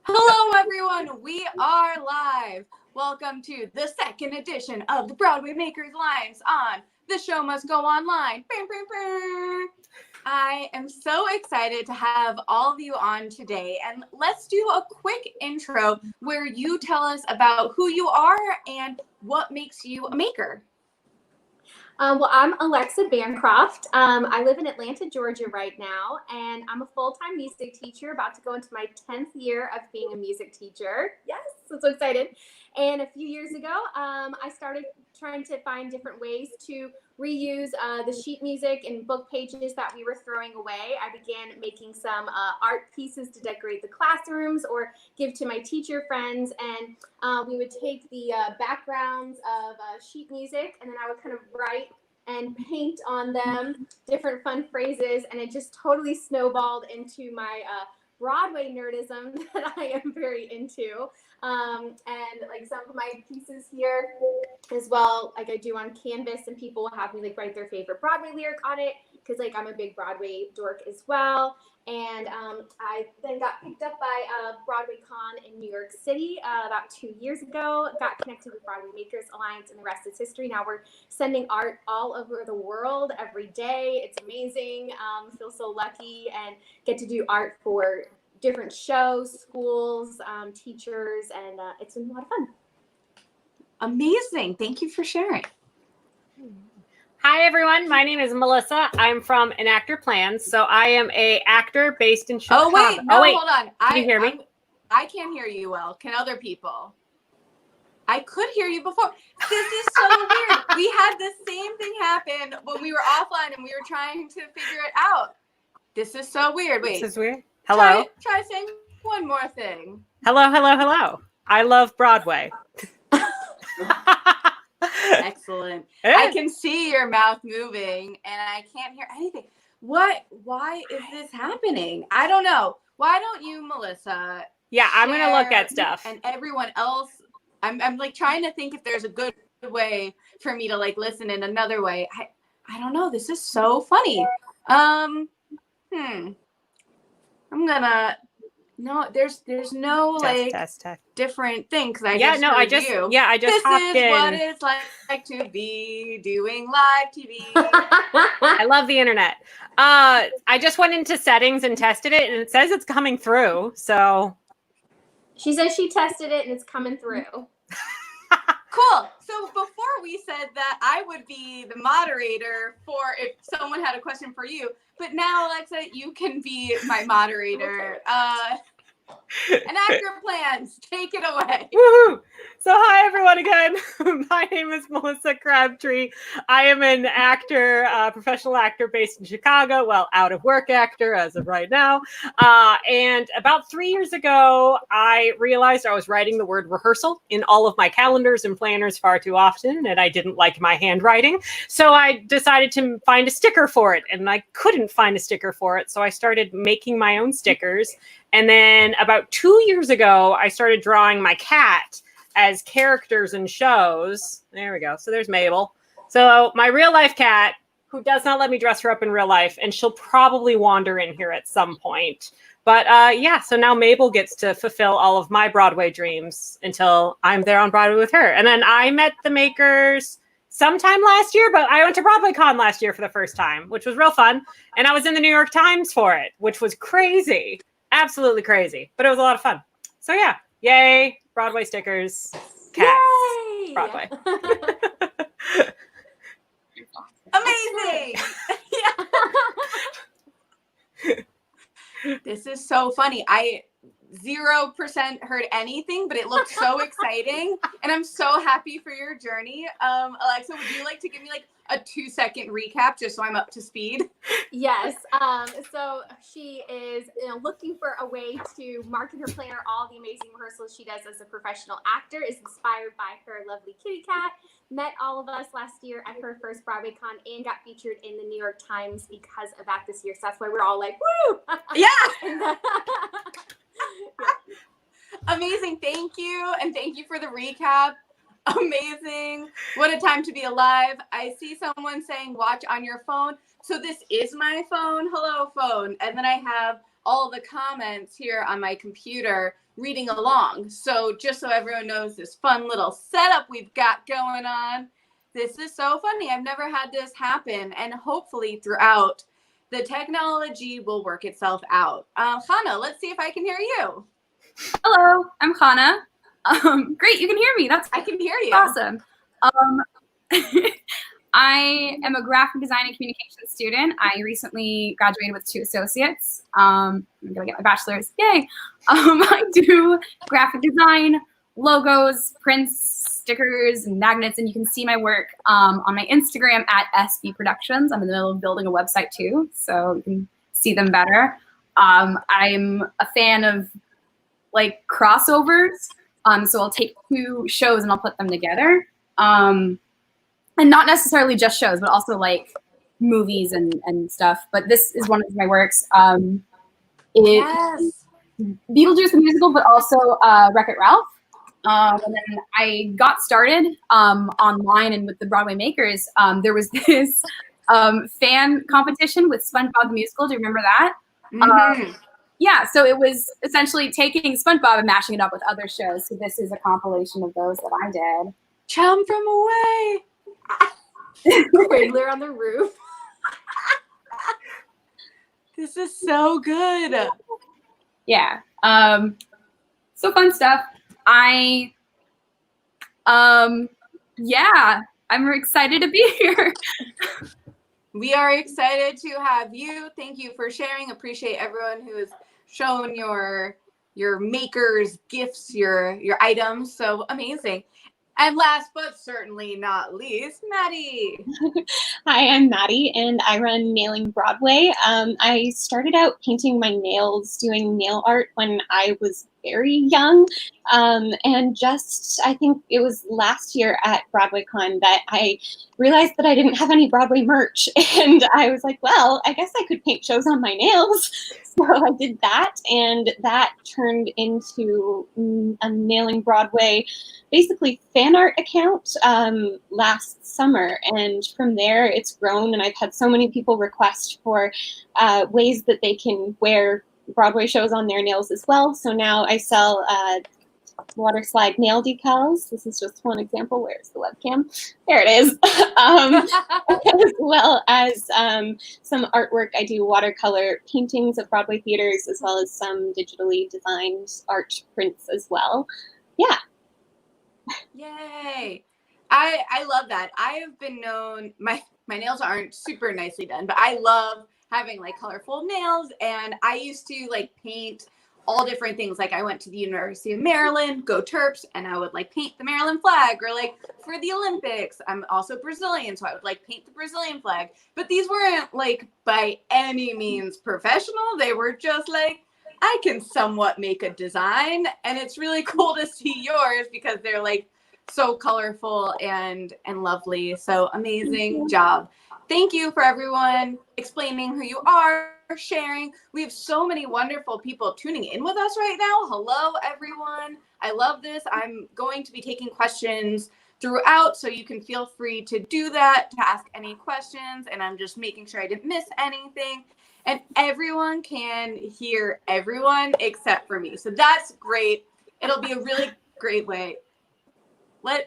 Hello, everyone. We are live. Welcome to the second edition of the Broadway Makers Alliance on the Show Must Go Online. I am so excited to have all of you on today, and let's do a quick intro where you tell us about who you are and what makes you a maker. Well, I'm Elexa Bancroft. I live in Atlanta, Georgia right now, and I'm a full-time music teacher, about to go into my 10th year of being a music teacher. Yes, I'm so excited. And a few years ago, I started trying to find different ways to reuse the sheet music and book pages that we were throwing away. I began making some art pieces to decorate the classrooms or give to my teacher friends, and we would take the backgrounds of sheet music, and then I would kind of write and paint on them different fun phrases, and it just totally snowballed into my Broadway nerdism that I am very into. And like some of my pieces here as well, like I do on Canvas, and people will have me like write their favorite Broadway lyric on it, because like I'm a big Broadway dork as well. And I then got picked up by Broadway Con in New York City about 2 years ago, got connected with Broadway Makers Alliance, and the rest is history. Now we're sending art all over the world every day. It's amazing. Feel so lucky and get to do art for different shows, schools, teachers, and it's been a lot of fun. Amazing. Thank you for sharing. Hi, everyone. My name is Melissa. I'm from An Actor Plans. So I am a actor based in Chicago. Oh, wait. Hold on. Can you hear me? I can't hear you well. Can other people? I could hear you before. This is so weird. We had the same thing happen when we were offline and we were trying to figure it out. This is so weird. Wait. This is weird. Hello. Try saying one more thing. Hello, hello, hello. I love Broadway. Excellent. I can see your mouth moving and I can't hear anything. Why is this happening? I don't know. Why don't you, Melissa? Yeah, I'm going to look at stuff. And everyone else, I'm like trying to think if there's a good way for me to like listen in another way. I don't know. This is so funny. I'm gonna there's no test. Different thing because I just I just hopped in. This is what it's like to be doing live TV. I love the internet. I just went into settings and tested it, and it says it's coming through. So she says she tested it and it's coming through. Cool. So before we said that I would be the moderator for if someone had a question for you, but now Alexa, you can be my moderator. An Actor Plans, take it away. Woohoo! So hi everyone again. My name is Melissa Crabtree. I am an actor, professional actor based in Chicago. Well, out of work actor as of right now. And about 3 years ago, I realized I was writing the word rehearsal in all of my calendars and planners far too often, and I didn't like my handwriting. So I decided to find a sticker for it, and I couldn't find a sticker for it. So I started making my own stickers. And then about 2 years ago, I started drawing my cat as characters in shows. There we go. So there's Mabel. So my real life cat, who does not let me dress her up in real life, and she'll probably wander in here at some point. But so now Mabel gets to fulfill all of my Broadway dreams until I'm there on Broadway with her. And then I met the makers sometime last year, but I went to Broadway Con last year for the first time, which was real fun. And I was in the New York Times for it, which was crazy. Absolutely crazy, but it was a lot of fun. So yeah, yay, Broadway stickers, cats, yay! Broadway. Amazing. This is so funny. I 0% heard anything, but it looked so exciting. And I'm so happy for your journey. Alexa, would you like to give me like a 2-second recap just so I'm up to speed? Yes. So she is looking for a way to market her planner. All the amazing rehearsals she does as a professional actor is inspired by her lovely kitty cat. Met all of us last year at her first Broadway Con and got featured in the New York Times because of that this year. So that's why we're all like, woo! Yeah! Amazing. Thank you. And thank you for the recap. Amazing. What a time to be alive. I see someone saying watch on your phone. So this is my phone. Hello, phone. And then I have all the comments here on my computer reading along. So just so everyone knows this fun little setup we've got going on. This is so funny. I've never had this happen. And hopefully throughout, the technology will work itself out. Channa, let's see if I can hear you. Hello, I'm Channa. Great, you can hear me. I can hear you. Awesome. I am a graphic design and communication student. I recently graduated with 2 associates. I'm gonna get my bachelor's. Yay! I do graphic design, logos, prints, stickers, and magnets, and you can see my work on my Instagram at SB Productions. I'm in the middle of building a website too, so you can see them better. I'm a fan of like crossovers, so I'll take 2 shows and I'll put them together. And not necessarily just shows, but also like movies and stuff. But this is one of my works. Yes. Beetlejuice the musical, but also Wreck-It Ralph. And then I got started online and with the Broadway Makers. There was this fan competition with SpongeBob the musical. Do you remember that? Mm-hmm. Yeah, so it was essentially taking SpongeBob and mashing it up with other shows. So this is a compilation of those that I did. Chum from away. Fiddler on the Roof. This is so good. Yeah. So fun stuff. Yeah, I'm excited to be here. We are excited to have you. Thank you for sharing. Appreciate everyone who has shown your makers gifts, your items. So amazing. And last but certainly not least, Maddie. Hi, I'm Maddie, and I run Nailing Broadway. I started out painting my nails, doing nail art when I was very young, and just, I think it was last year at BroadwayCon that I realized that I didn't have any Broadway merch, and I was like, well, I guess I could paint shows on my nails. So I did that, and that turned into a Nailing Broadway, basically fan art account last summer. And from there, it's grown, and I've had so many people request for ways that they can wear Broadway shows on their nails as well. So now I sell water slide nail decals. This is just one example. Where's the webcam? There it is. As well as some artwork. I do watercolor paintings of Broadway theaters, as well as some digitally designed art prints as well. Yeah. Yay. I love that. I have been known, my nails aren't super nicely done, but I love having like colorful nails, and I used to like paint all different things. Like I went to the University of Maryland, go Terps, and I would like paint the Maryland flag, or like for the Olympics, I'm also Brazilian, so I would like paint the Brazilian flag. But these weren't like by any means professional. They were just like, I can somewhat make a design, and it's really cool to see yours because they're like so colorful and lovely. So amazing job. Thank you for everyone explaining who you are, sharing. We have so many wonderful people tuning in with us right now. Hello, everyone. I love this. I'm going to be taking questions throughout, so you can feel free to do that, to ask any questions, and I'm just making sure I didn't miss anything. And everyone can hear everyone except for me. So that's great. It'll be a really great way. Do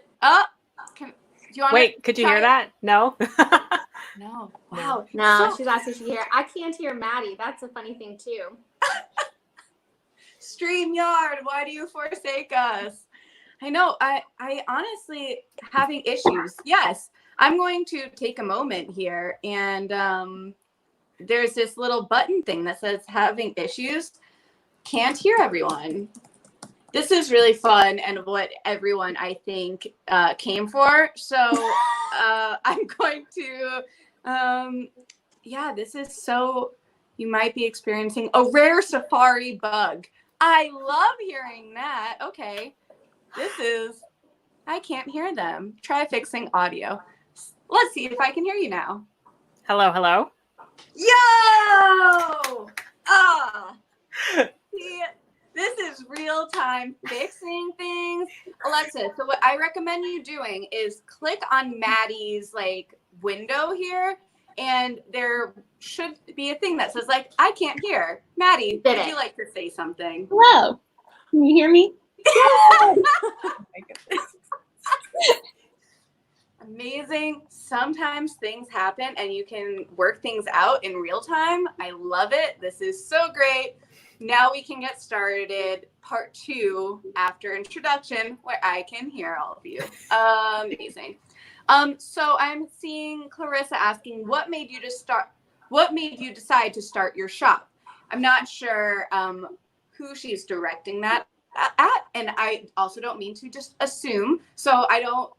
you want Wait, could you hear that? No? No. Wow. No, So, she's asking if she hear. I can't hear Maddie. That's a funny thing too. StreamYard, why do you forsake us? I know. I honestly having issues. Yes. I'm going to take a moment here, and there's this little button thing that says having issues. Can't hear everyone. This is really fun and what everyone, I think, came for. So I'm going to, this is so, you might be experiencing a rare Safari bug. I love hearing that. Okay, I can't hear them. Try fixing audio. Let's see if I can hear you now. Hello, hello. Yo! See, this is real time fixing things. Alexa, so what I recommend you doing is click on Maddie's like window here, and there should be a thing that says like, I can't hear. Maddie, would you like to say something? Hello. Can you hear me? Amazing. Sometimes things happen and you can work things out in real time. I love it. This is so great. Now we can get started. Part 2 after introduction, where I can hear all of you. Amazing. So I'm seeing Clarissa asking, what made you decide to start your shop? I'm not sure who she's directing that at, and I also don't mean to just assume. So I don't,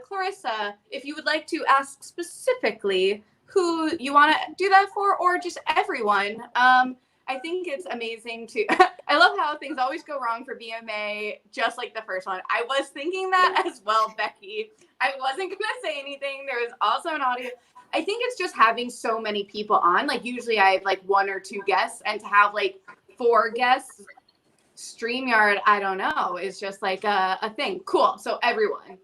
Clarissa, if you would like to ask specifically who you want to do that for, or just everyone. I think it's amazing to, I love how things always go wrong for BMA, just like the first one. I was thinking that as well, Becky. I wasn't going to say anything. There was also an audio. I think it's just having so many people on. Like usually I have like 1 or 2 guests, and to have like 4 guests, StreamYard, I don't know, is just like a thing. Cool. So everyone.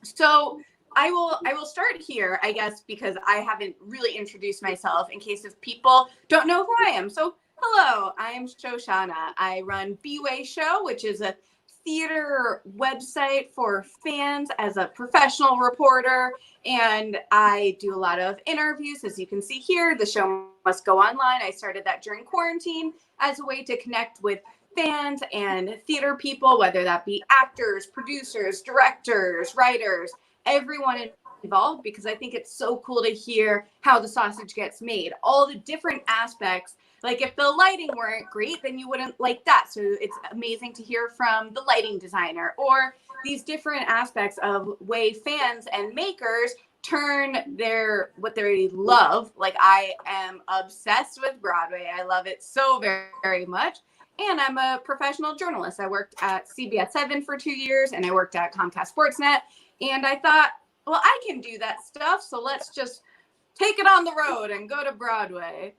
So I will start here, I guess, because I haven't really introduced myself in case if people don't know who I am. So hello, I am Shoshana. I run B-Way Show, which is a theater website for fans as a professional reporter. And I do a lot of interviews, as you can see here. The show must go online. I started that during quarantine as a way to connect with fans and theater people, whether that be actors, producers, directors, writers, everyone involved, because I think it's so cool to hear how the sausage gets made, all the different aspects. Like if the lighting weren't great, then you wouldn't like that. So it's amazing to hear from the lighting designer, or these different aspects of way fans and makers turn what they love. Like I am obsessed with Broadway. I love it so very, very much. And I'm a professional journalist. I worked at CBS 7 for 2 years, and I worked at Comcast Sportsnet. And I thought, well, I can do that stuff. So let's just take it on the road and go to Broadway.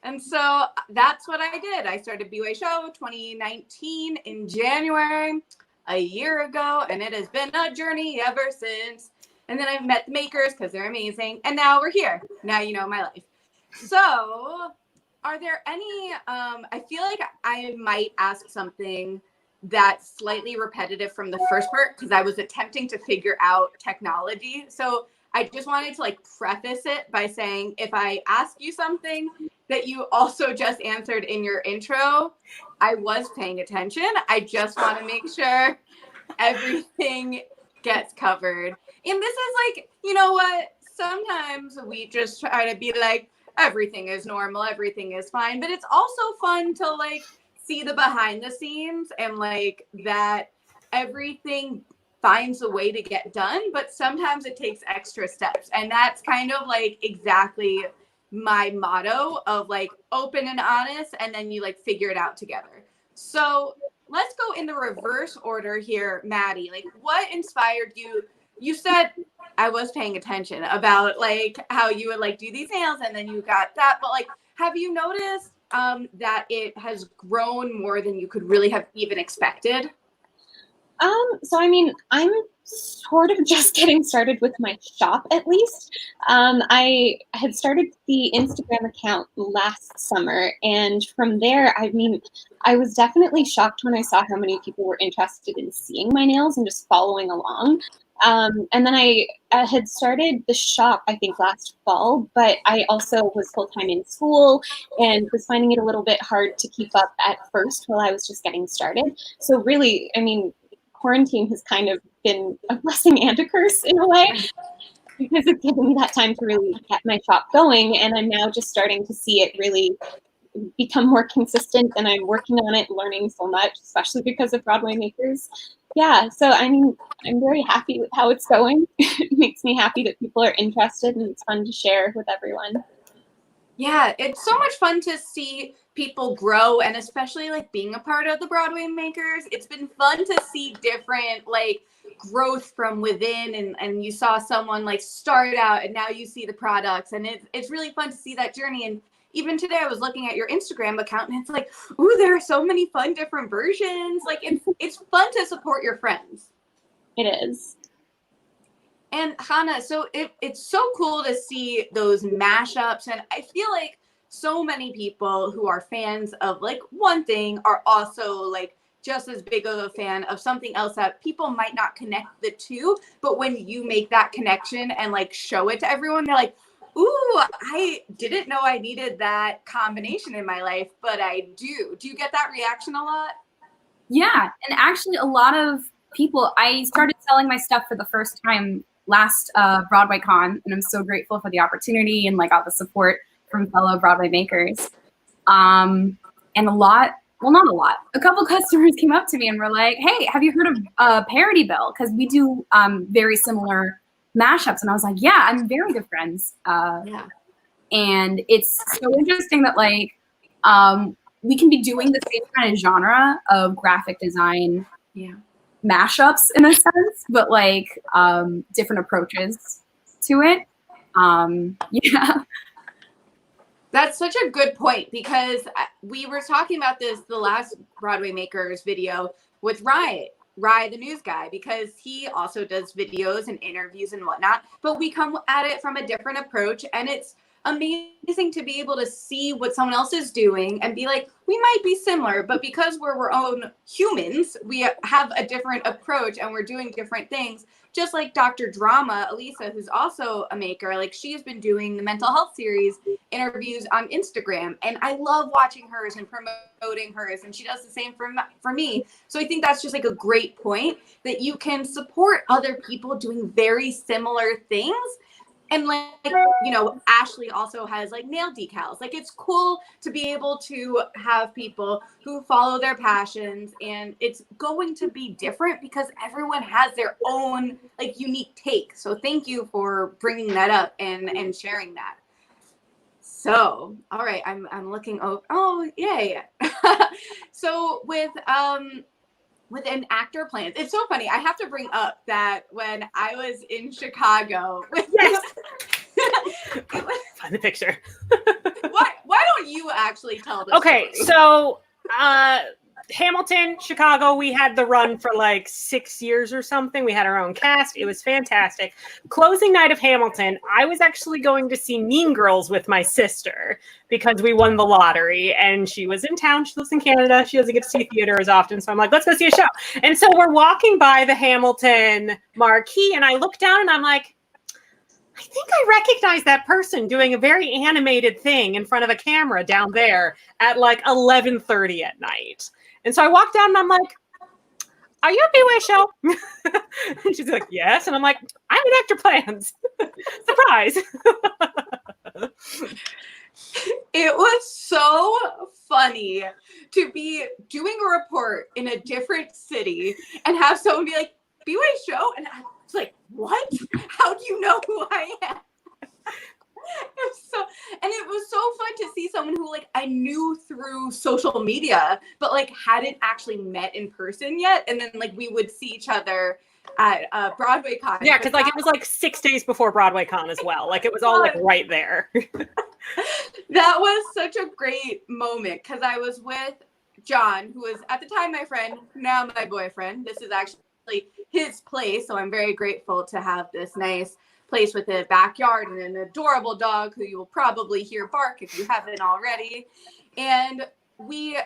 And so that's what I did. I started B-Way Show 2019 in January, a year ago, and it has been a journey ever since. And then I've met the makers because they're amazing. And now we're here. Now you know my life. So are there any, I feel like I might ask something that's slightly repetitive from the first part because I was attempting to figure out technology. So I just wanted to like preface it by saying, if I ask you something that you also just answered in your intro, I was paying attention. I just want to make sure everything gets covered. And this is like, you know what? Sometimes we just try to be like, everything is normal, everything is fine. But it's also fun to like see the behind the scenes and like that everything finds a way to get done, but sometimes it takes extra steps. And that's kind of like exactly my motto of like open and honest, and then you like figure it out together. So let's go in the reverse order here, Maddie. Like what inspired you? You said I was paying attention about like how you would like do these nails and then you got that, but like have you noticed that it has grown more than you could really have even expected? So I mean, I'm sort of just getting started with my shop, at least. I had started the Instagram account last summer, and from there, I mean, I was definitely shocked when I saw how many people were interested in seeing my nails and just following along. And then I had started the shop, I think, last fall, but I also was full-time in school and was finding it a little bit hard to keep up at first while I was just getting started. So really, I mean, quarantine has kind of been a blessing and a curse in a way, because it's given me that time to really get my shop going, and I'm now just starting to see it really become more consistent, and I'm working on it, learning so much, especially because of Broadway Makers. Yeah, so I mean, I'm very happy with how it's going. It makes me happy that people are interested, and it's fun to share with everyone. Yeah, it's so much fun to see people grow, and especially like being a part of the Broadway Makers, it's been fun to see different like growth from within, and you saw someone like start out and now you see the products, and it's really fun to see that journey. And even today I was looking at your Instagram account and it's like, ooh, there are so many fun different versions. Like it's fun to support your friends. It is. And Channa, so it's so cool to see those mashups. And I feel like so many people who are fans of like one thing are also like just as big of a fan of something else that people might not connect the two. But when you make that connection and like show it to everyone, they're like, ooh, I didn't know I needed that combination in my life, but I do. Do you get that reaction a lot? Yeah. And actually a lot of people, I started selling my stuff for the first time last Broadway Con, and I'm so grateful for the opportunity and like all the support from fellow Broadway makers. And a couple customers came up to me and were like, hey, have you heard of Parody Bill? Because we do very similar mashups. And I was like, yeah, I'm very good friends. Yeah. And it's so interesting that like we can be doing the same kind of genre of graphic design mashups in a sense, but like different approaches to it. Yeah. That's such a good point, because we were talking about this the last Broadway Makers video with Rye the news guy, because he also does videos and interviews and whatnot, but we come at it from a different approach, and it's amazing to be able to see what someone else is doing and be like, we might be similar, but because we're own humans, we have a different approach and we're doing different things. Just like Dr. Drama, Elisa, who's also a maker, like she's been doing the mental health series interviews on Instagram, and I love watching hers and promoting hers, and she does the same for me. So I think that's just like a great point, that you can support other people doing very similar things. And like, you know, Ashley also has like nail decals. Like, it's cool to be able to have people who follow their passions, and it's going to be different because everyone has their own like unique take. So thank you for bringing that up and sharing that. So, all right, I'm looking over. Oh, yay. So with an actor plans. It's so funny. I have to bring up that when I was in Chicago. Yes. Find the picture. Why don't you actually tell this Okay, story? so Hamilton, Chicago, we had the run for like 6 years or something. We had our own cast. It was fantastic. Closing night of Hamilton, I was actually going to see Mean Girls with my sister because we won the lottery, and she was in town. She lives in Canada. She doesn't get to see theater as often. So I'm like, let's go see a show. And so we're walking by the Hamilton marquee, and I look down and I'm like, I think I recognize that person doing a very animated thing in front of a camera down there at like 11:30 at night. And so I walk down and I'm like, are you a B-Way show? And she's like, yes. And I'm like, I'm in Actor Plans. Surprise. It was so funny to be doing a report in a different city and have someone be like, B-Way show? And I was like, what? How do you know who I am? It was so fun to see someone who like I knew through social media, but like hadn't actually met in person yet. And then like we would see each other at Broadway Con. Yeah, because like it was like 6 days before Broadway Con as well. Like it was all like right there. That was such a great moment, because I was with John, who was at the time my friend, now my boyfriend. This is actually his place, so I'm very grateful to have this nice place with a backyard and an adorable dog who you will probably hear bark if you haven't already. And we'd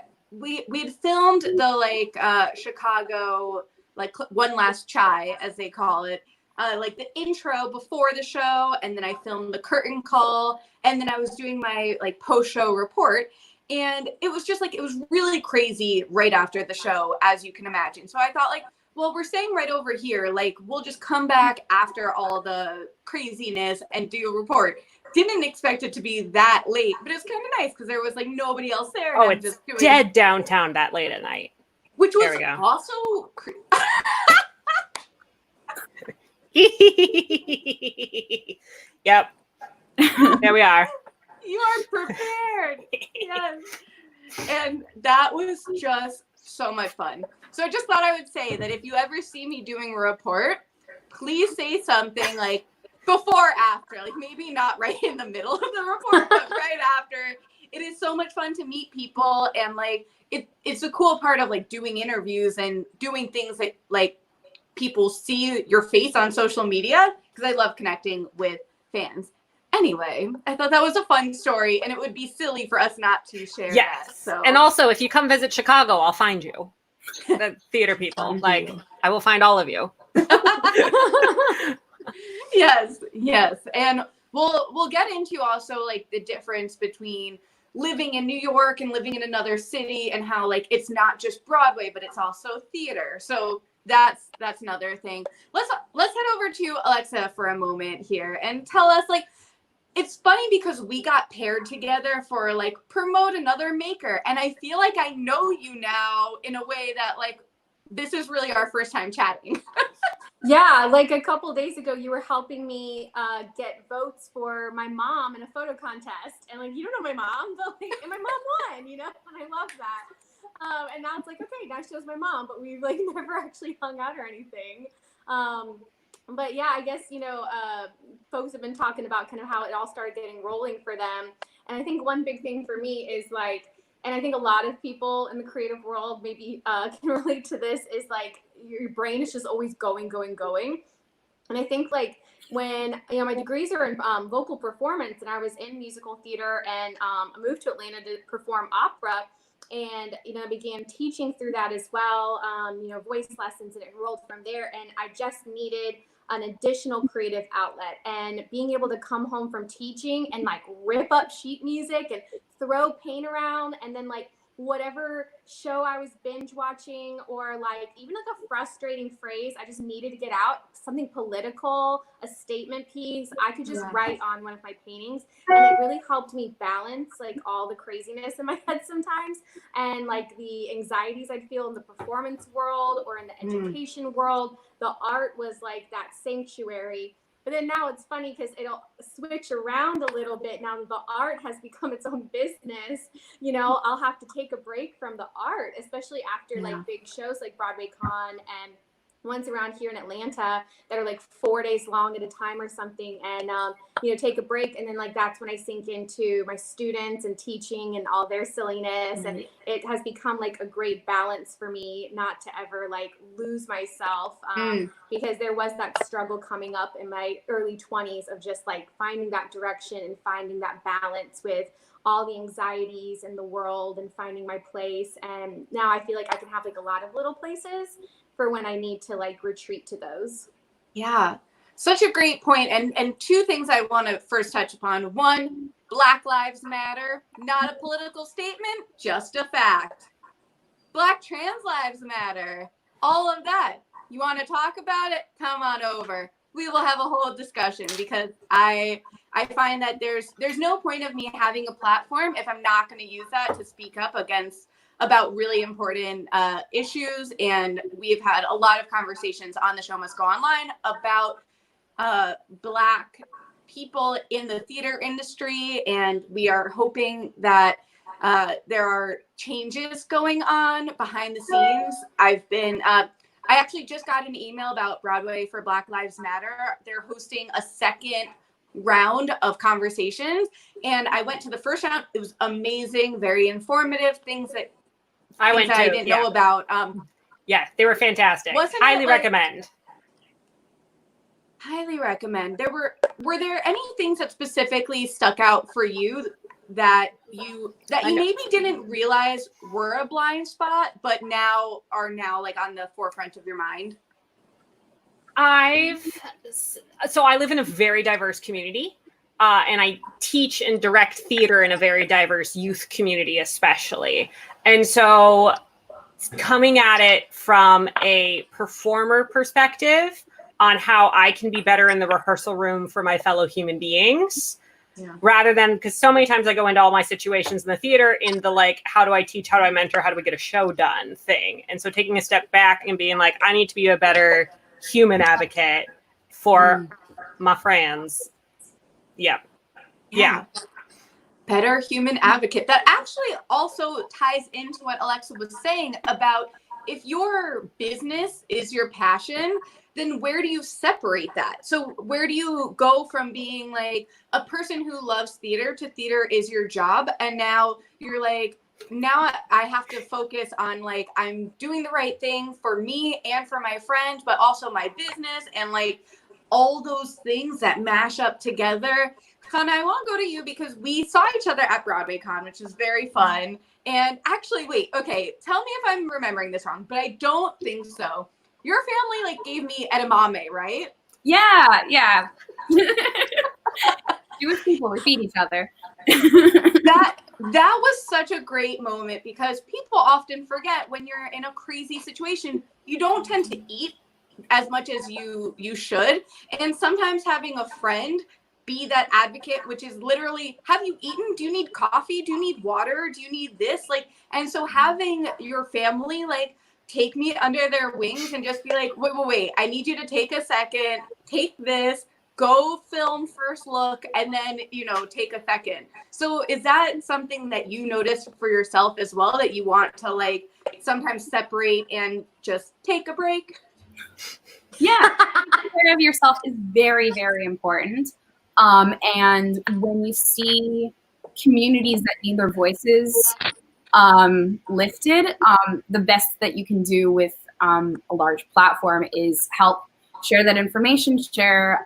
filmed the like Chicago like one last chai, as they call it, like the intro before the show, and then I filmed the curtain call, and then I was doing my like post-show report. And it was just like, it was really crazy right after the show, as you can imagine. So I thought like, well, we're staying right over here. Like, we'll just come back after all the craziness and do a report. Didn't expect it to be that late, but it was kind of nice because there was like nobody else there. Oh, it's just dead downtown that late at night. Which was also Yep. There we are. You are prepared. Yes. And that was just so much fun. So I just thought I would say that if you ever see me doing a report, please say something like before, after, like maybe not right in the middle of the report, but right after. It is so much fun to meet people, and like it's a cool part of like doing interviews and doing things that like people see your face on social media, because I love connecting with fans. Anyway, I thought that was a fun story, and it would be silly for us not to share that. So. And also, if you come visit Chicago, I'll find you. The theater people. Like, I will find all of you. Yes. And we'll get into also like the difference between living in New York and living in another city, and how like it's not just Broadway, but it's also theater. So that's another thing. Let's head over to Alexa for a moment here and tell us, like, it's funny because we got paired together for like promote another maker, and I feel like I know you now in a way that like this is really our first time chatting. Yeah, like a couple days ago, you were helping me get votes for my mom in a photo contest, and like, you don't know my mom, but like, and my mom won, you know, and I love that. And now it's like, okay, now she knows my mom, but we like never actually hung out or anything. But yeah, I guess, you know, folks have been talking about kind of how it all started getting rolling for them, and I think one big thing for me is like, and I think a lot of people in the creative world maybe can relate to this, is like your brain is just always going. And I think like when, you know, my degrees are in vocal performance, and I was in musical theater, and I moved to Atlanta to perform opera. And, you know, I began teaching through that as well, you know, voice lessons, and it rolled from there. And I just needed an additional creative outlet, and being able to come home from teaching and like rip up sheet music and throw paint around, and then like whatever show I was binge watching, or like even like a frustrating phrase I just needed to get out, something political, a statement piece, I could just write on one of my paintings, and it really helped me balance like all the craziness in my head sometimes, and like the anxieties I'd feel in the performance world or in the education world. The art was like that sanctuary. But then now it's funny because it'll switch around a little bit. Now the art has become its own business. You know, I'll have to take a break from the art, especially after like big shows like Broadway Con and ones around here in Atlanta that are like 4 days long at a time or something, and you know, take a break, and then like that's when I sink into my students and teaching and all their silliness, and it has become like a great balance for me not to ever like lose myself, because there was that struggle coming up in my early 20s of just like finding that direction and finding that balance with all the anxieties in the world and finding my place. And now I feel like I can have like a lot of little places for when I need to like retreat to those. Yeah, such a great point. And two things I want to first touch upon. One, Black Lives Matter, not a political statement, just a fact. Black trans lives matter, all of that. You want to talk about it? Come on over. We will have a whole discussion, because I find that there's no point of me having a platform if I'm not going to use that to speak up about really important issues. And we've had a lot of conversations on the Show Must Go Online about Black people in the theater industry, and we are hoping that there are changes going on behind the scenes. I actually just got an email about Broadway for Black Lives Matter. They're hosting a second round of conversations, and I went to the first round. It was amazing, very informative, things that I didn't know about. Yeah, they were fantastic. Highly recommend. Highly recommend. Were there any things that specifically stuck out for you that you maybe didn't realize were a blind spot, but are now like on the forefront of your mind? So I live in a very diverse community, and I teach and direct theater in a very diverse youth community, especially. And so coming at it from a performer perspective on how I can be better in the rehearsal room for my fellow human beings, rather than, because so many times I go into all my situations in the theater in the like, how do I teach, how do I mentor, how do we get a show done thing. And so taking a step back and being like, I need to be a better human advocate for my friends. Yeah. Better human advocate. That actually also ties into what Alexa was saying about, if your business is your passion, then where do you separate that? So where do you go from being like a person who loves theater to theater is your job, and now you're like, now I have to focus on like, I'm doing the right thing for me and for my friend, but also my business, and like all those things that mash up together. Channa, I won't go to you because we saw each other at Broadway Con, which was very fun. And actually, wait, okay, tell me if I'm remembering this wrong, but I don't think so. Your family like gave me edamame, right? Yeah. Jewish people, we feed each other. That was such a great moment because people often forget when you're in a crazy situation, you don't tend to eat as much as you should. And sometimes having a friend be that advocate, which is literally, have you eaten? Do you need coffee? Do you need water? Do you need this? Like, and so having your family like take me under their wings and just be like, wait, I need you to take a second, take this, go film first look, and then, you know, take a second. So is that something that you noticed for yourself as well, that you want to like sometimes separate and just take a break? Yeah, taking care of yourself is very, very important. And when you see communities that need their voices lifted, the best that you can do with a large platform is help share that information, share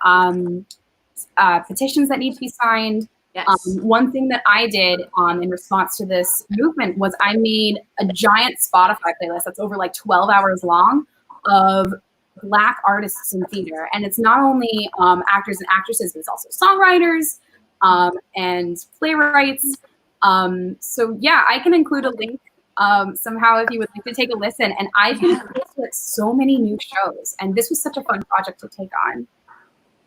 petitions that need to be signed. Yes. One thing that I did in response to this movement was I made a giant Spotify playlist that's over like 12 hours long of Black artists in theater. And it's not only actors and actresses, but it's also songwriters and playwrights. So yeah, I can include a link somehow if you would like to take a listen. And I've been exposed to so many new shows. And this was such a fun project to take on.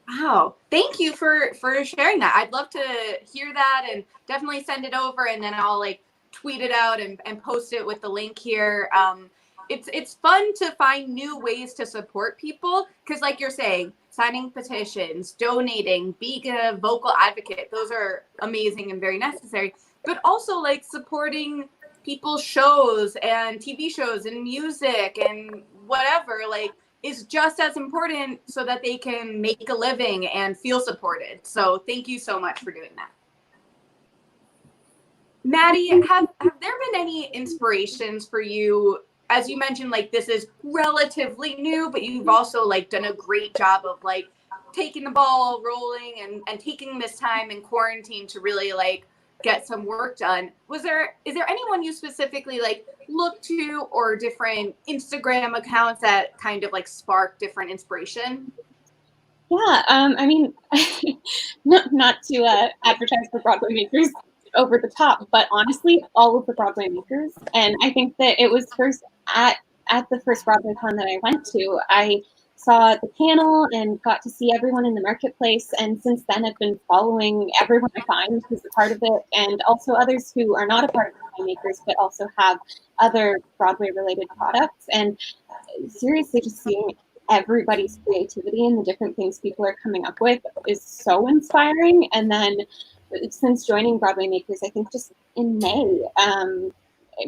Wow. Thank you for sharing that. I'd love to hear that and definitely send it over, and then I'll like tweet it out and post it with the link here. It's fun to find new ways to support people because like you're saying, signing petitions, donating, being a vocal advocate, those are amazing and very necessary, but also like supporting people's shows and TV shows and music and whatever, like is just as important so that they can make a living and feel supported. So thank you so much for doing that. Maddie, have there been any inspirations for you? As you mentioned, like this is relatively new, but you've also like done a great job of like taking the ball rolling and taking this time in quarantine to really like get some work done. Is there anyone you specifically like look to, or different Instagram accounts that kind of like spark different inspiration? Yeah, I mean, not to advertise for Broadway Makers over the top, but honestly, all of the Broadway Makers. And I think that it was first at the first Broadway Con that I went to, I saw the panel and got to see everyone in the marketplace. And since then, I've been following everyone I find who's a part of it, and also others who are not a part of Broadway Makers, but also have other Broadway-related products. And seriously, just seeing everybody's creativity and the different things people are coming up with is so inspiring. And then since joining Broadway Makers, I think just in May,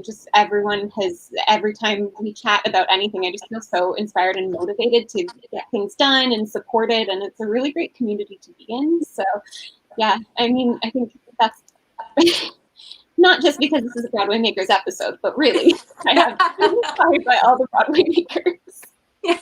just everyone has, every time we chat about anything, I just feel so inspired and motivated to get things done and supported. And it's a really great community to be in. So yeah, I mean, I think that's not just because this is a Broadway Makers episode, but really, I have been inspired by all the Broadway Makers. Yeah.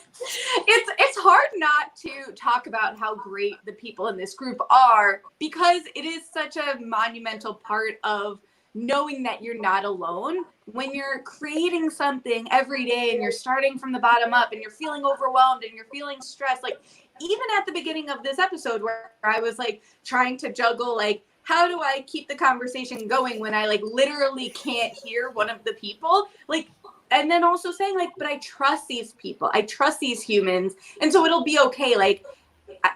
It's hard not to talk about how great the people in this group are, because it is such a monumental part of knowing that you're not alone when you're creating something every day and you're starting from the bottom up and you're feeling overwhelmed and you're feeling stressed. Like even at the beginning of this episode where I was like trying to juggle, like, how do I keep the conversation going when I like literally can't hear one of the people? Like, and then also saying like, but I trust these people. I trust these humans. And so it'll be okay. Like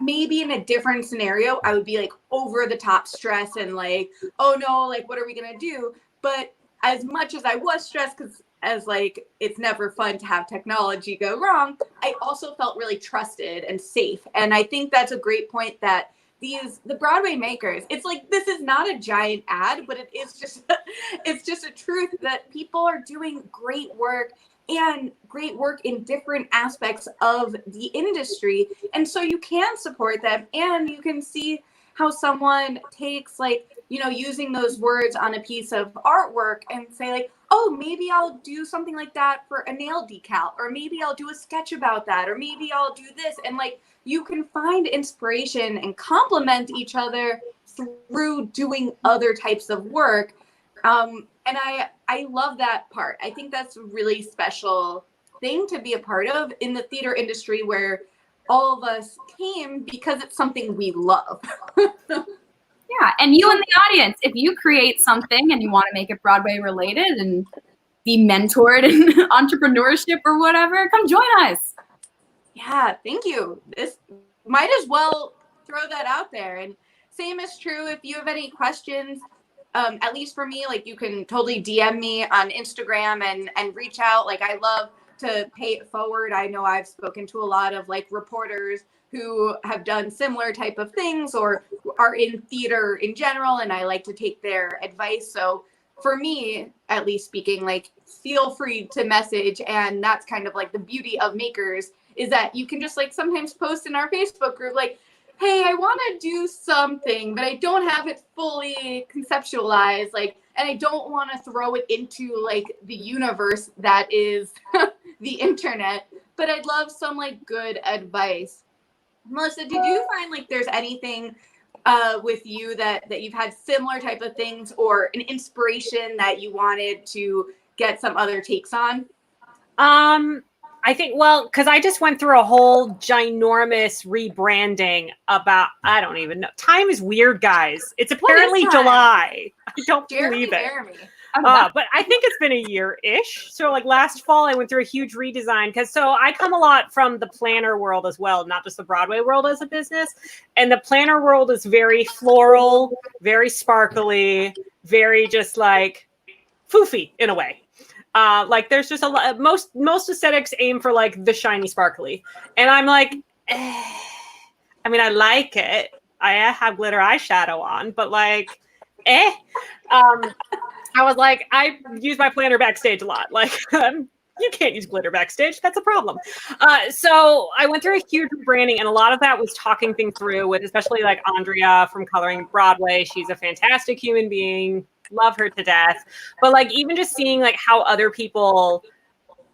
maybe in a different scenario, I would be like over the top stress and like, oh no, like, what are we going to do? But as much as I was stressed, because as like, it's never fun to have technology go wrong, I also felt really trusted and safe. And I think that's a great point that the Broadway Makers, it's like, this is not a giant ad, but it is just, it's just a truth that people are doing great work and great work in different aspects of the industry. And so you can support them and you can see how someone takes like, you know, using those words on a piece of artwork and say like, oh, maybe I'll do something like that for a nail decal, or maybe I'll do a sketch about that, or maybe I'll do this. And like, you can find inspiration and complement each other through doing other types of work. And I love that part. I think that's a really special thing to be a part of in the theater industry, where all of us came because it's something we love. Yeah, and you in the audience, if you create something and you want to make it Broadway related and be mentored in entrepreneurship or whatever, come join us. Yeah, thank you. This might as well throw that out there. And same is true if you have any questions, at least for me, like you can totally DM me on Instagram and reach out. Like I love to pay it forward. I know I've spoken to a lot of like reporters who have done similar type of things or are in theater in general, and I like to take their advice. So for me, at least speaking, like feel free to message. And that's kind of like the beauty of Makers, is that you can just like sometimes post in our Facebook group like, hey, I want to do something, but I don't have it fully conceptualized, like, and I don't want to throw it into like the universe that is the internet, but I'd love some like good advice. Melissa, did you find like there's anything with you that you've had similar type of things, or an inspiration that you wanted to get some other takes on? I think, well, because I just went through a whole ginormous rebranding about, I don't even know. Time is weird, guys. It's apparently July. I don't believe it. But I think it's been a year-ish. So like last fall, I went through a huge redesign because so I come a lot from the planner world as well, not just the Broadway world as a business. And the planner world is very floral, very sparkly, very just like foofy in a way. Like there's just a lot, most aesthetics aim for like the shiny sparkly. And I'm like, I mean, I like it. I have glitter eyeshadow on, but like, I was like, I use my planner backstage a lot. Like, you can't use glitter backstage. That's a problem. So I went through a huge branding, and a lot of that was talking things through with, especially like Andrea from Coloring Broadway. She's a fantastic human being. Love her to death. But like, even just seeing like how other people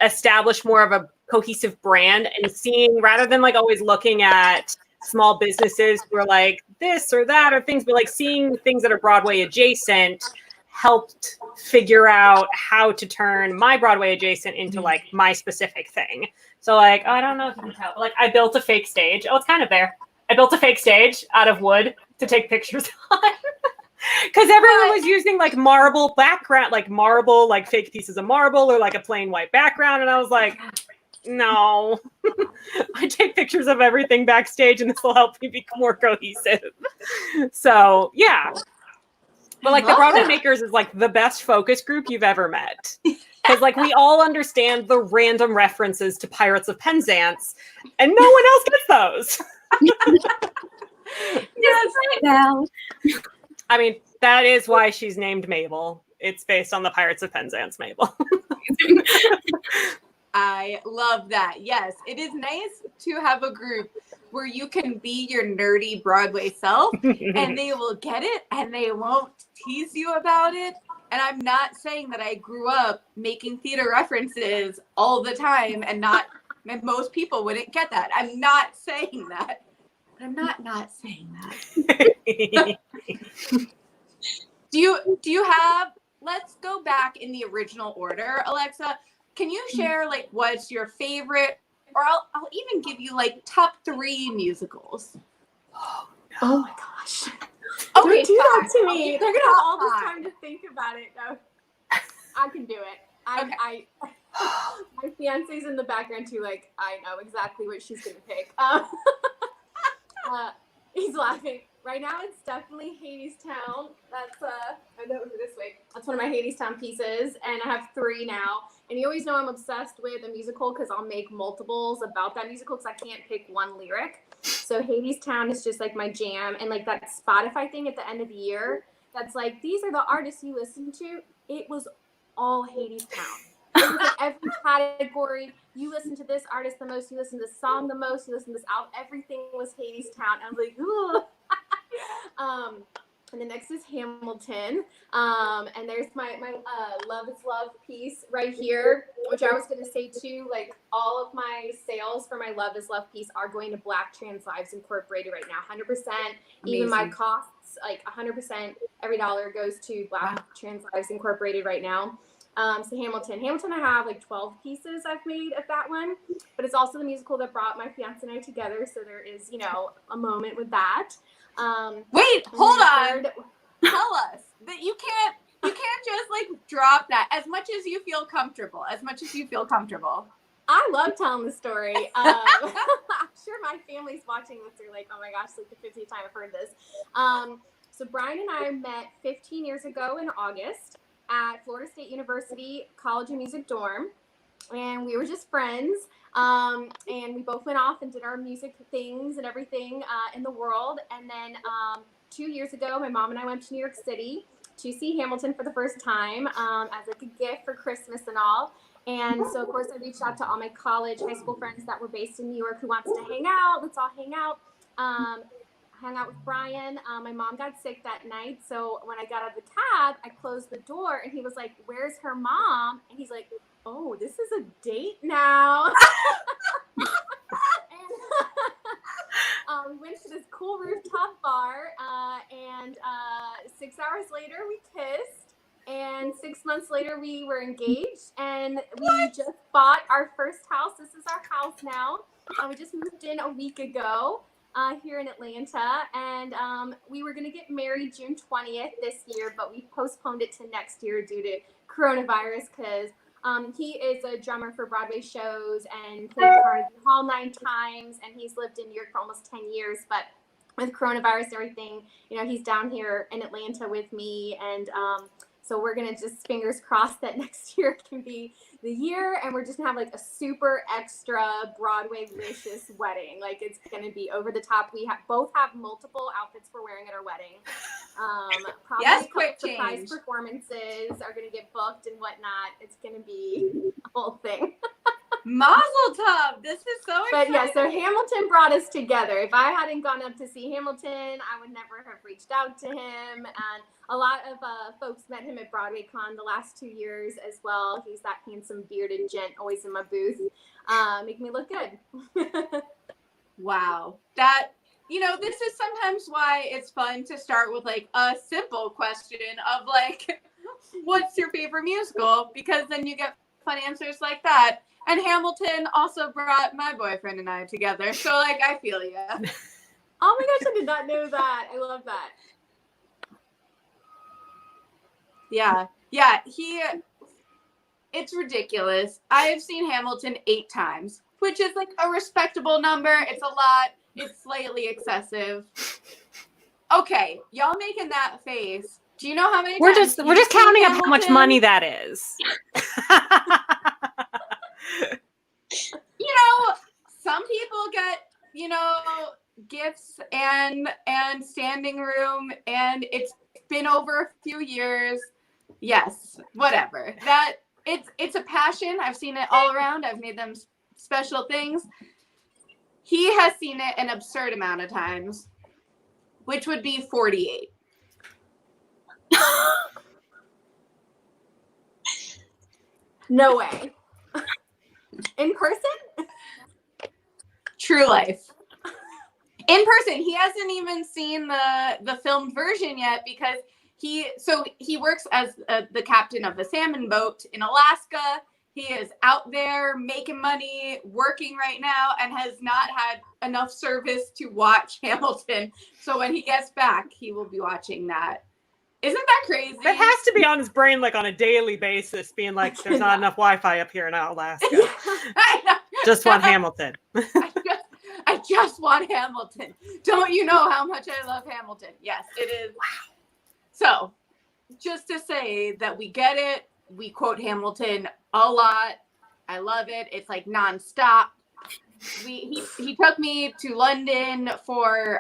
establish more of a cohesive brand, and seeing, rather than like always looking at small businesses who are like this or that or things, but like seeing things that are Broadway adjacent, helped figure out how to turn my Broadway adjacent into like my specific thing. So like, I don't know if you can tell, but like I built a fake stage. Oh, it's kind of there. I built a fake stage out of wood to take pictures on. Because everyone was using like marble background, like marble, like fake pieces of marble or like a plain white background. And I was like, no, I take pictures of everything backstage and this will help me be more cohesive. So yeah. But like the Broadway Makers is like the best focus group you've ever met. Because like we all understand the random references to Pirates of Penzance, and no one else gets those. Yes, I mean, that is why she's named Mabel. It's based on the Pirates of Penzance, Mabel. I love that. Yes, it is nice to have a group where you can be your nerdy Broadway self and they will get it and they won't tease you about it. And I'm not saying that I grew up making theater references all the time and most people wouldn't get that. I'm not saying that. I'm not saying that. Do you have, let's go back in the original order, Alexa. Can you share like what's your favorite, or I'll even give you like top 3 musicals. Oh my gosh. Okay, don't do that to me. They're gonna have all this top time to think about it. No, I can do it. I my fiance's in the background too. Like I know exactly what she's gonna pick. He's laughing. Right now, it's definitely Hadestown. That's I know it this way. That's one of my Hadestown pieces, and I have 3 now. And you always know I'm obsessed with a musical because I'll make multiples about that musical because I can't pick one lyric. So Hadestown is just like my jam, and like that Spotify thing at the end of the year. That's like, these are the artists you listen to. It was all Hadestown. It was like every category. You listen to this artist the most. You listen to this song the most. You listen to this album. Everything was Hadestown. I was like, ooh. And the next is Hamilton. And there's my Love is Love piece right here, which I was going to say too, like all of my sales for my Love is Love piece are going to Black Trans Lives Incorporated right now. 100%. Even my costs, like 100%, every dollar goes to Black Trans Lives Incorporated right now. So Hamilton, I have like 12 pieces I've made of that one, but it's also the musical that brought my fiance and I together. So there is, you know, a moment with that. Wait, hold on. Tell us that you can't just like drop that as much as you feel comfortable. I love telling the story. I'm sure my family's watching this. They're like, oh my gosh, like the 50th time I've heard this. So Brian and I met 15 years ago in August at Florida State University College of Music dorm. And we were just friends. And we both went off and did our music things and everything in the world. And then 2 years ago, my mom and I went to New York City to see Hamilton for the first time as like a gift for Christmas and all. And so, of course, I reached out to all my college, high school friends that were based in New York who wants to hang out. Let's all hang out. Hung out with Brian. My mom got sick that night. So when I got out of the cab, I closed the door and he was like, where's her mom? And he's like, oh, this is a date now. And we went to this cool rooftop bar and 6 hours later we kissed. And 6 months later we were engaged and we just bought our first house. This is our house now. We just moved in a week ago. Here in Atlanta, and we were going to get married June 20th this year, but we postponed it to next year due to coronavirus because he is a drummer for Broadway shows and played Carnegie Hall 9 times, and he's lived in New York for almost 10 years, but with coronavirus and everything, you know, he's down here in Atlanta with me, and so we're going to just fingers crossed that next year can be the year, and we're just going to have like a super extra Broadway-licious wedding. Like it's going to be over the top. We both have multiple outfits we're wearing at our wedding. Probably yes, quick surprise performances are going to get booked and whatnot. It's going to be a whole thing. Mazel tov! This is so exciting. But yeah, so Hamilton brought us together. If I hadn't gone up to see Hamilton, I would never have reached out to him. And a lot of folks met him at Broadway Con the last 2 years as well. He's that handsome bearded gent always in my booth. Make me look good. Wow. That, you know, this is sometimes why it's fun to start with like a simple question of like, what's your favorite musical? Because then you get fun answers like that. And Hamilton also brought my boyfriend and I together. So, like, I feel you. Oh my gosh, I did not know that. I love that. Yeah. It's ridiculous. I have seen Hamilton 8 times, which is like a respectable number. It's a lot. It's slightly excessive. Okay, y'all making that face. Do you know how many We're times just counting up how much money that is. You know, some people get, you know, gifts and standing room, and it's been over a few years. Yes, whatever. That it's a passion. I've seen it all around. I've made them special things. He has seen it an absurd amount of times, which would be 48. No way. In person? True life. In person. He hasn't even seen the filmed version yet because he works as the captain of the salmon boat in Alaska. He is out there making money, working right now, and has not had enough service to watch Hamilton. So when he gets back, he will be watching that. Isn't that crazy? That has to be on his brain like on a daily basis, being like, there's not enough Wi-Fi up here in Alaska. Just want Hamilton. I just want Hamilton. Don't you know how much I love Hamilton? Yes, it is. Wow. So, just to say that we get it. We quote Hamilton a lot. I love it. It's like nonstop. He took me to London for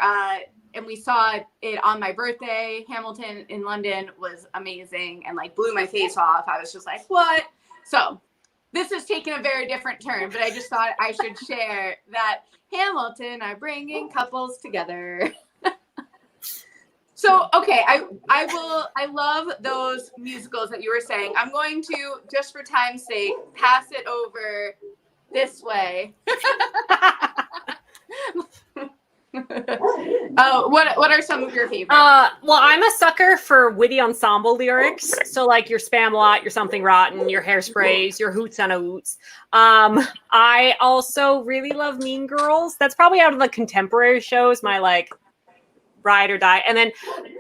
and we saw it on my birthday. Hamilton in London was amazing and like blew my face off. I was just like, what? So this is taking a very different turn, but I just thought I should share that Hamilton are bringing couples together. So, okay, I love those musicals that you were saying. I'm going to, just for time's sake, pass it over this way. Oh, what are some of your favorites? Well, I'm a sucker for witty ensemble lyrics. So like your Spam-A-Lot, your Something Rotten, your Hairsprays, your Hoots on a Hoots. I also really love Mean Girls. That's probably out of the contemporary shows, my like ride or die. And then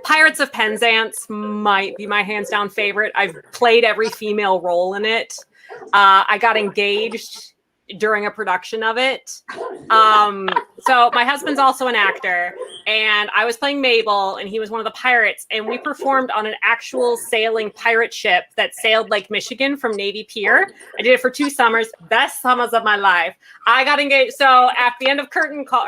Pirates of Penzance might be my hands down favorite. I've played every female role in it. I got engaged during a production of it. So my husband's also an actor, and I was playing Mabel, and he was one of the pirates, and we performed on an actual sailing pirate ship that sailed Lake Michigan from Navy Pier. I did it for 2 summers, best summers of my life. I got engaged. So at the end of curtain call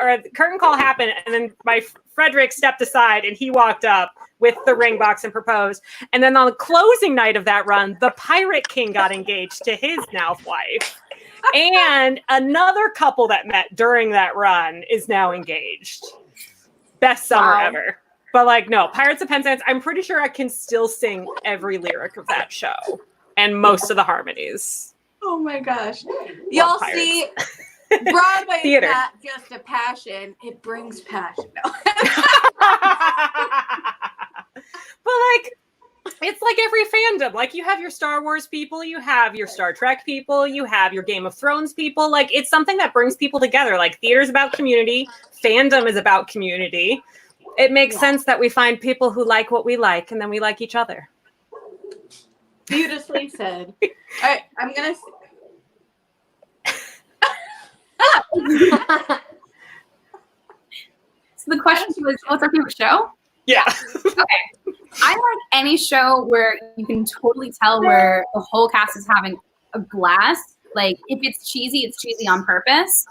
happened, and then my Frederick stepped aside, and he walked up with the ring box and proposed. And then on the closing night of that run, the Pirate King got engaged to his now wife. And another couple that met during that run is now engaged. Best summer ever. But like, no, Pirates of Penzance, I'm pretty sure I can still sing every lyric of that show and most of the harmonies. Oh my gosh. Y'all see, Broadway is not just a passion, it brings passion. But like, it's like every fandom. Like you have your Star Wars people, you have your Star Trek people, you have your Game of Thrones people. Like it's something that brings people together. Like theater's about community, fandom is about community. It makes sense that we find people who like what we like, and then we like each other. Beautifully said. All right, I'm gonna. So the question was, what's our favorite show? Yeah. Okay. I like any show where you can totally tell where the whole cast is having a blast. Like, if it's cheesy on purpose.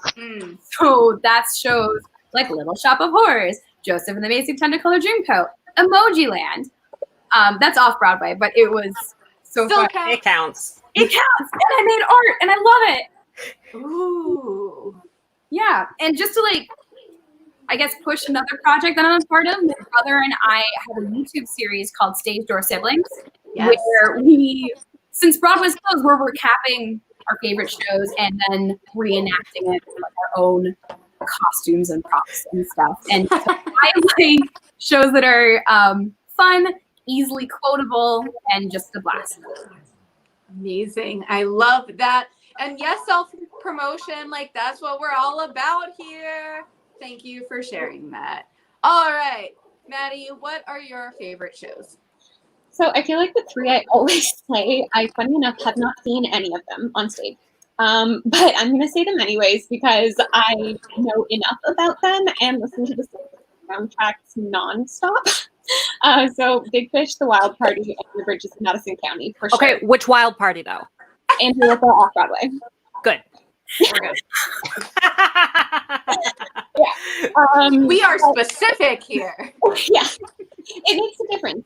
So that's shows like Little Shop of Horrors, Joseph and the Amazing Technicolor Dreamcoat, Emoji Land. That's off Broadway, but it was so fun. It counts. It counts. And I made art, and I love it. Ooh. Yeah. And just to like, I guess, push another project that I'm a part of. My brother and I have a YouTube series called Stage Door Siblings, where we, since Broadway's closed, we're recapping our favorite shows and then reenacting it with our own costumes and props and stuff. And so I like shows that are fun, easily quotable, and just a blast. Amazing. I love that. And yes, self-promotion, like that's what we're all about here. Thank you for sharing that. All right, Maddie, what are your favorite shows? So I feel like the 3 I always play, I, funny enough, have not seen any of them on stage. But I'm going to say them anyways because I know enough about them and listen to the soundtracks nonstop. So Big Fish, The Wild Party, and The Bridges of Madison County, for sure. Okay, which Wild Party though? Angelica off-Broadway. Good. We're good. Yeah. We are specific here. Yeah, it makes a difference.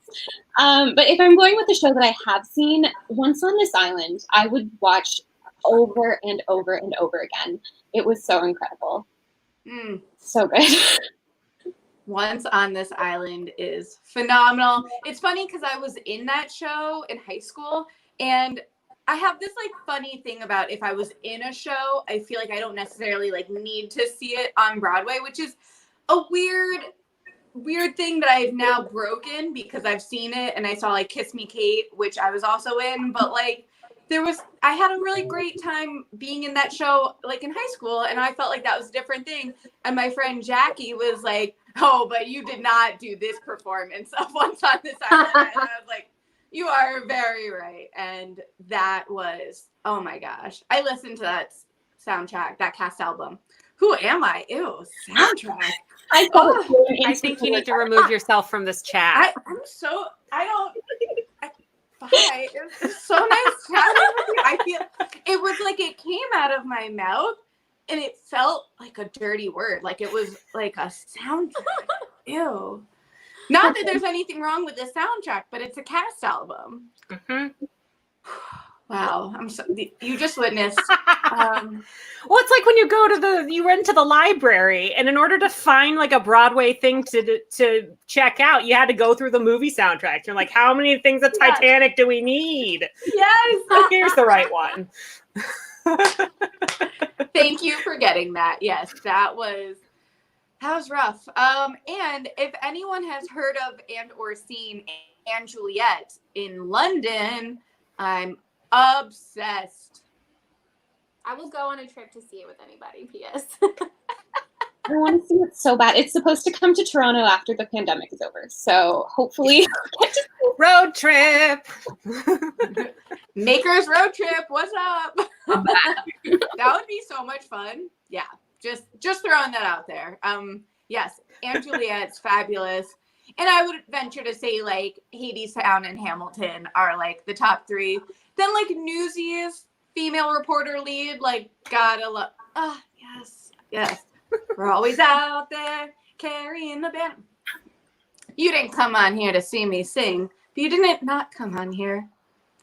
But if I'm going with the show that I have seen, Once on This Island, I would watch over and over and over again. It was so incredible. So good. Once on This Island is phenomenal. It's funny because I was in that show in high school, and I have this like funny thing about if I was in a show, I feel like I don't necessarily like need to see it on Broadway, which is a weird thing that I've now broken because I've seen it and I saw like Kiss Me Kate, which I was also in, but like I had a really great time being in that show like in high school, and I felt like that was a different thing. And my friend Jackie was like, "Oh, but you did not do this performance of Once on This Island." And I was like, you are very right. And that was, oh my gosh. I listened to that soundtrack, that cast album. Who am I? Ew, soundtrack. I think you need to remove yourself from this chat. Bye. It was so nice chatting with you. I feel it was like it came out of my mouth and it felt like a dirty word. Like it was like a soundtrack. Ew. Not that there's anything wrong with the soundtrack, but it's a cast album. Wow, you just witnessed. Well, it's like when you go to you went to the library, and in order to find like a Broadway thing to check out, you had to go through the movie soundtrack. You're like, how many things of Titanic do we need? Yes, Here's the right one. Thank you for getting that. Yes, that was rough. And if anyone has heard of and or seen Anne Juliet in London, I'm obsessed. I will go on a trip to see it with anybody. P.S. I want to see it so bad. It's supposed to come to Toronto after the pandemic is over. So hopefully road trip. Makers road trip. What's up? That would be so much fun. Yeah. Just throwing that out there. Yes, Anne Juliet's fabulous. And I would venture to say like Hadestown and Hamilton are like the top 3. Then like Newsies, female reporter lead, like gotta love. Yes. We're always out there carrying the banner. You didn't come on here to see me sing. You didn't not come on here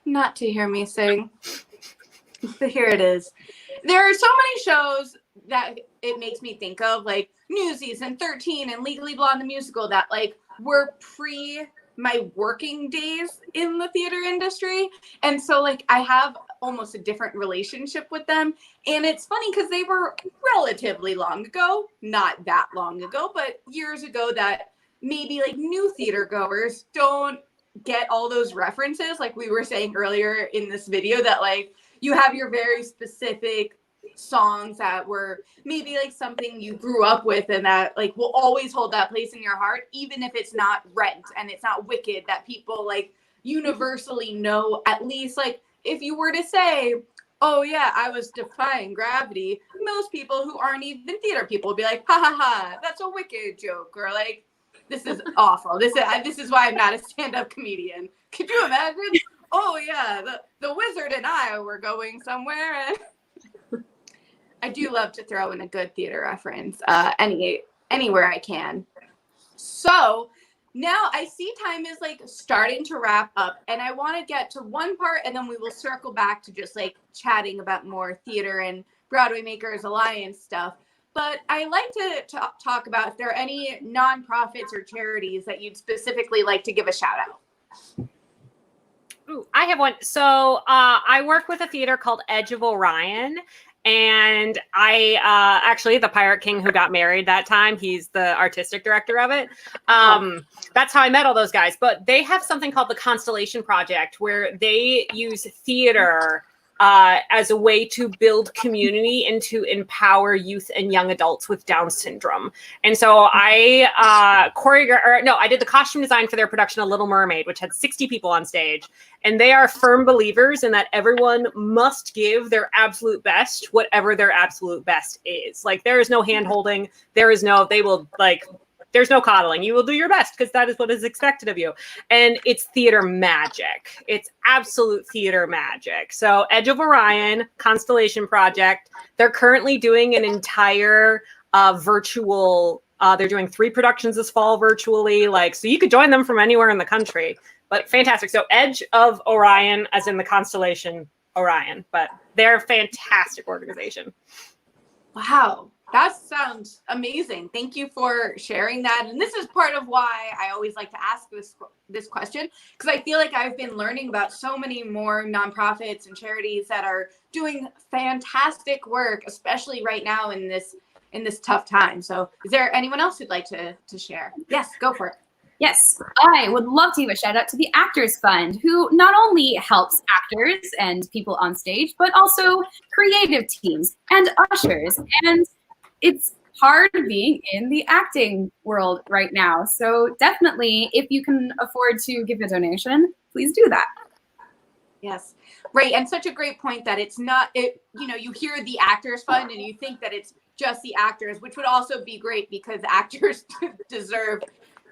not to hear me sing. But here it is. There are so many shows that it makes me think of, like Newsies and 13 and Legally Blonde the musical, that like were pre my working days in the theater industry. And so like I have almost a different relationship with them. And it's funny because they were relatively long ago, not that long ago, but years ago, that maybe like new theater goers don't get all those references. Like we were saying earlier in this video, that like you have your very specific songs that were maybe like something you grew up with and that like will always hold that place in your heart, even if it's not Rent and it's not Wicked, that people like universally know. At least like if you were to say, oh yeah, I was defying gravity, most people who aren't even theater people would be like, ha ha ha, that's a Wicked joke, or like, this is awful. This is why I'm not a stand-up comedian. Could you imagine? Oh yeah, the wizard and I were going somewhere. And I do love to throw in a good theater reference anywhere I can. So now I see time is like starting to wrap up, and I want to get to one part, and then we will circle back to just like chatting about more theater and Broadway Makers Alliance stuff. But I like to talk about if there are any nonprofits or charities that you'd specifically like to give a shout out. Ooh, I have one. So I work with a theater called Edge of Orion. And I actually, the Pirate King who got married that time, he's the artistic director of it. That's how I met all those guys. But they have something called the Constellation Project, where they use theater as a way to build community and to empower youth and young adults with Down syndrome. And so I I did the costume design for their production of Little Mermaid, which had 60 people on stage. And they are firm believers in that everyone must give their absolute best, whatever their absolute best is. Like, there is no hand holding. There's no coddling. You will do your best because that is what is expected of you. And it's theater magic. It's absolute theater magic. So Edge of Orion, Constellation Project, they're currently doing an entire virtual, they're doing 3 productions this fall virtually. So you could join them from anywhere in the country, but fantastic. So Edge of Orion, as in the constellation Orion, but they're a fantastic organization. Wow. That sounds amazing. Thank you for sharing that. And this is part of why I always like to ask this question, because I feel like I've been learning about so many more nonprofits and charities that are doing fantastic work, especially right now in this tough time. So is there anyone else who'd like to share? Yes, go for it. Yes, I would love to give a shout out to the Actors Fund, who not only helps actors and people on stage, but also creative teams and ushers. And it's hard being in the acting world right now. So definitely, if you can afford to give a donation, please do that. Yes. Right. And such a great point that it's not, you hear the Actors Fund and you think that it's just the actors, which would also be great because actors deserve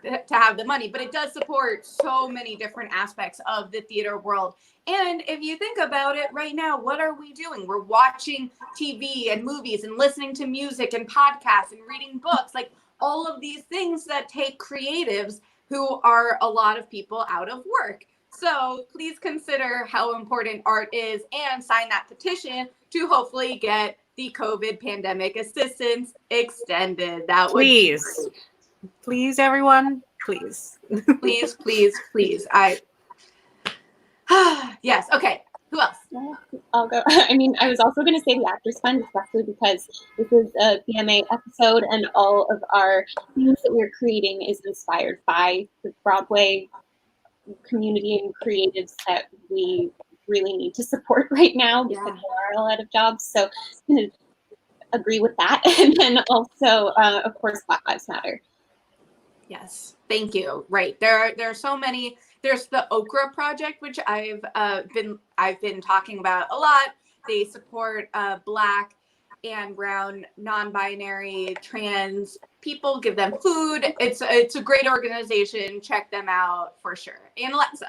to have the money, but it does support so many different aspects of the theater world. And if you think about it right now, what are we doing? We're watching TV and movies and listening to music and podcasts and reading books, like all of these things that take creatives who are a lot of people out of work. So please consider how important art is and sign that petition to hopefully get the COVID pandemic assistance extended. That would be Please. Please, everyone. Please. please, please, please. Yes. Okay. Who else? Yeah, I'll go. I mean, I was also going to say the Actors Fund, especially because this is a BMA episode and all of our themes that we're creating is inspired by the Broadway community and creatives that we really need to support right now because there are a lot of jobs. So I'm going to agree with that. And then also, of course, Black Lives Matter. Yes, thank you. Right, there are so many. There's the Okra Project, which I've been talking about a lot. They support Black and brown, non-binary, trans people, give them food. It's a great organization. Check them out for sure. And Alexa.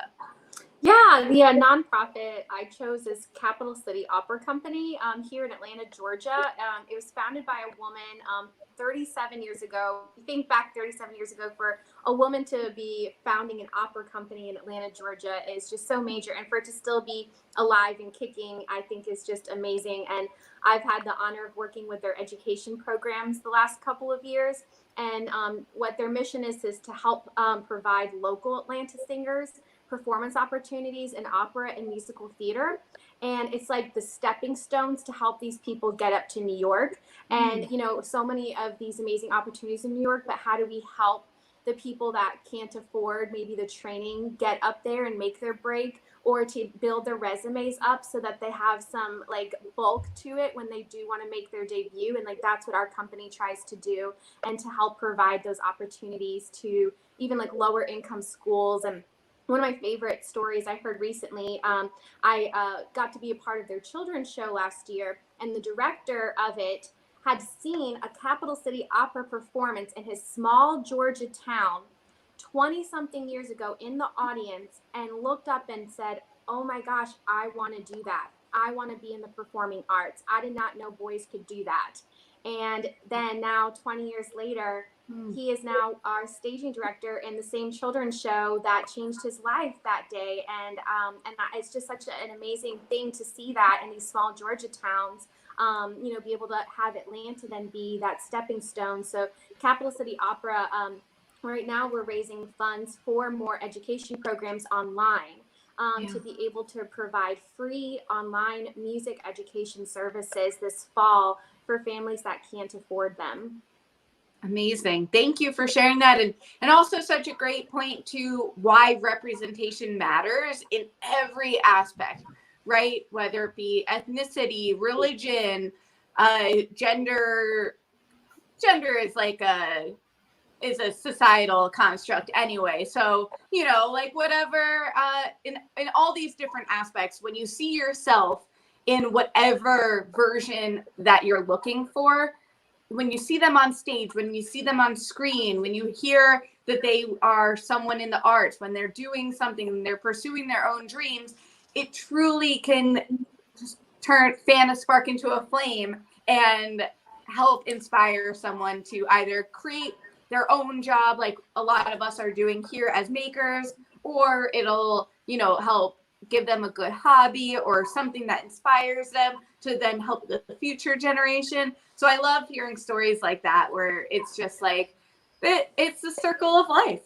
Yeah, the nonprofit I chose is Capital City Opera Company here in Atlanta, Georgia. It was founded by a woman 37 years ago. You think back 37 years ago, for a woman to be founding an opera company in Atlanta, Georgia is just so major. And for it to still be alive and kicking, I think is just amazing. And I've had the honor of working with their education programs the last couple of years. And what their mission is to help provide local Atlanta singers performance opportunities in opera and musical theater. And it's like the stepping stones to help these people get up to New York. And, you know, so many of these amazing opportunities in New York, but how do we help the people that can't afford maybe the training get up there and make their break, or to build their resumes up so that they have some like bulk to it when they do want to make their debut. And like, that's what our company tries to do, and to help provide those opportunities to even like lower income schools. And one of my favorite stories I heard recently, I got to be a part of their children's show last year, and the director of it had seen a Capital City Opera performance in his small Georgia town 20-something years ago in the audience, and looked up and said, "Oh my gosh, I want to do that. I want to be in the performing arts. I did not know boys could do that." And then now 20 years later, he is now our staging director in the same children's show that changed his life that day. And it's just such an amazing thing to see that in these small Georgia towns, you know, be able to have Atlanta then be that stepping stone. So Capital City Opera, right now we're raising funds for more education programs online. To be able to provide free online music education services this fall for families that can't afford them. Amazing. Thank you for sharing that. And also such a great point to why representation matters in every aspect, right? Whether it be ethnicity, religion, gender is like is a societal construct anyway. So, you know, like whatever, in all these different aspects, when you see yourself in whatever version that you're looking for, when you see them on stage, when you see them on screen, when you hear that they are someone in the arts, when they're doing something and they're pursuing their own dreams, it truly can just fan a spark into a flame and help inspire someone to either create their own job, like a lot of us are doing here as makers, or it'll, you know, help give them a good hobby or something that inspires them to then help the future generation. So I love hearing stories like that, where it's just like, it's the circle of life.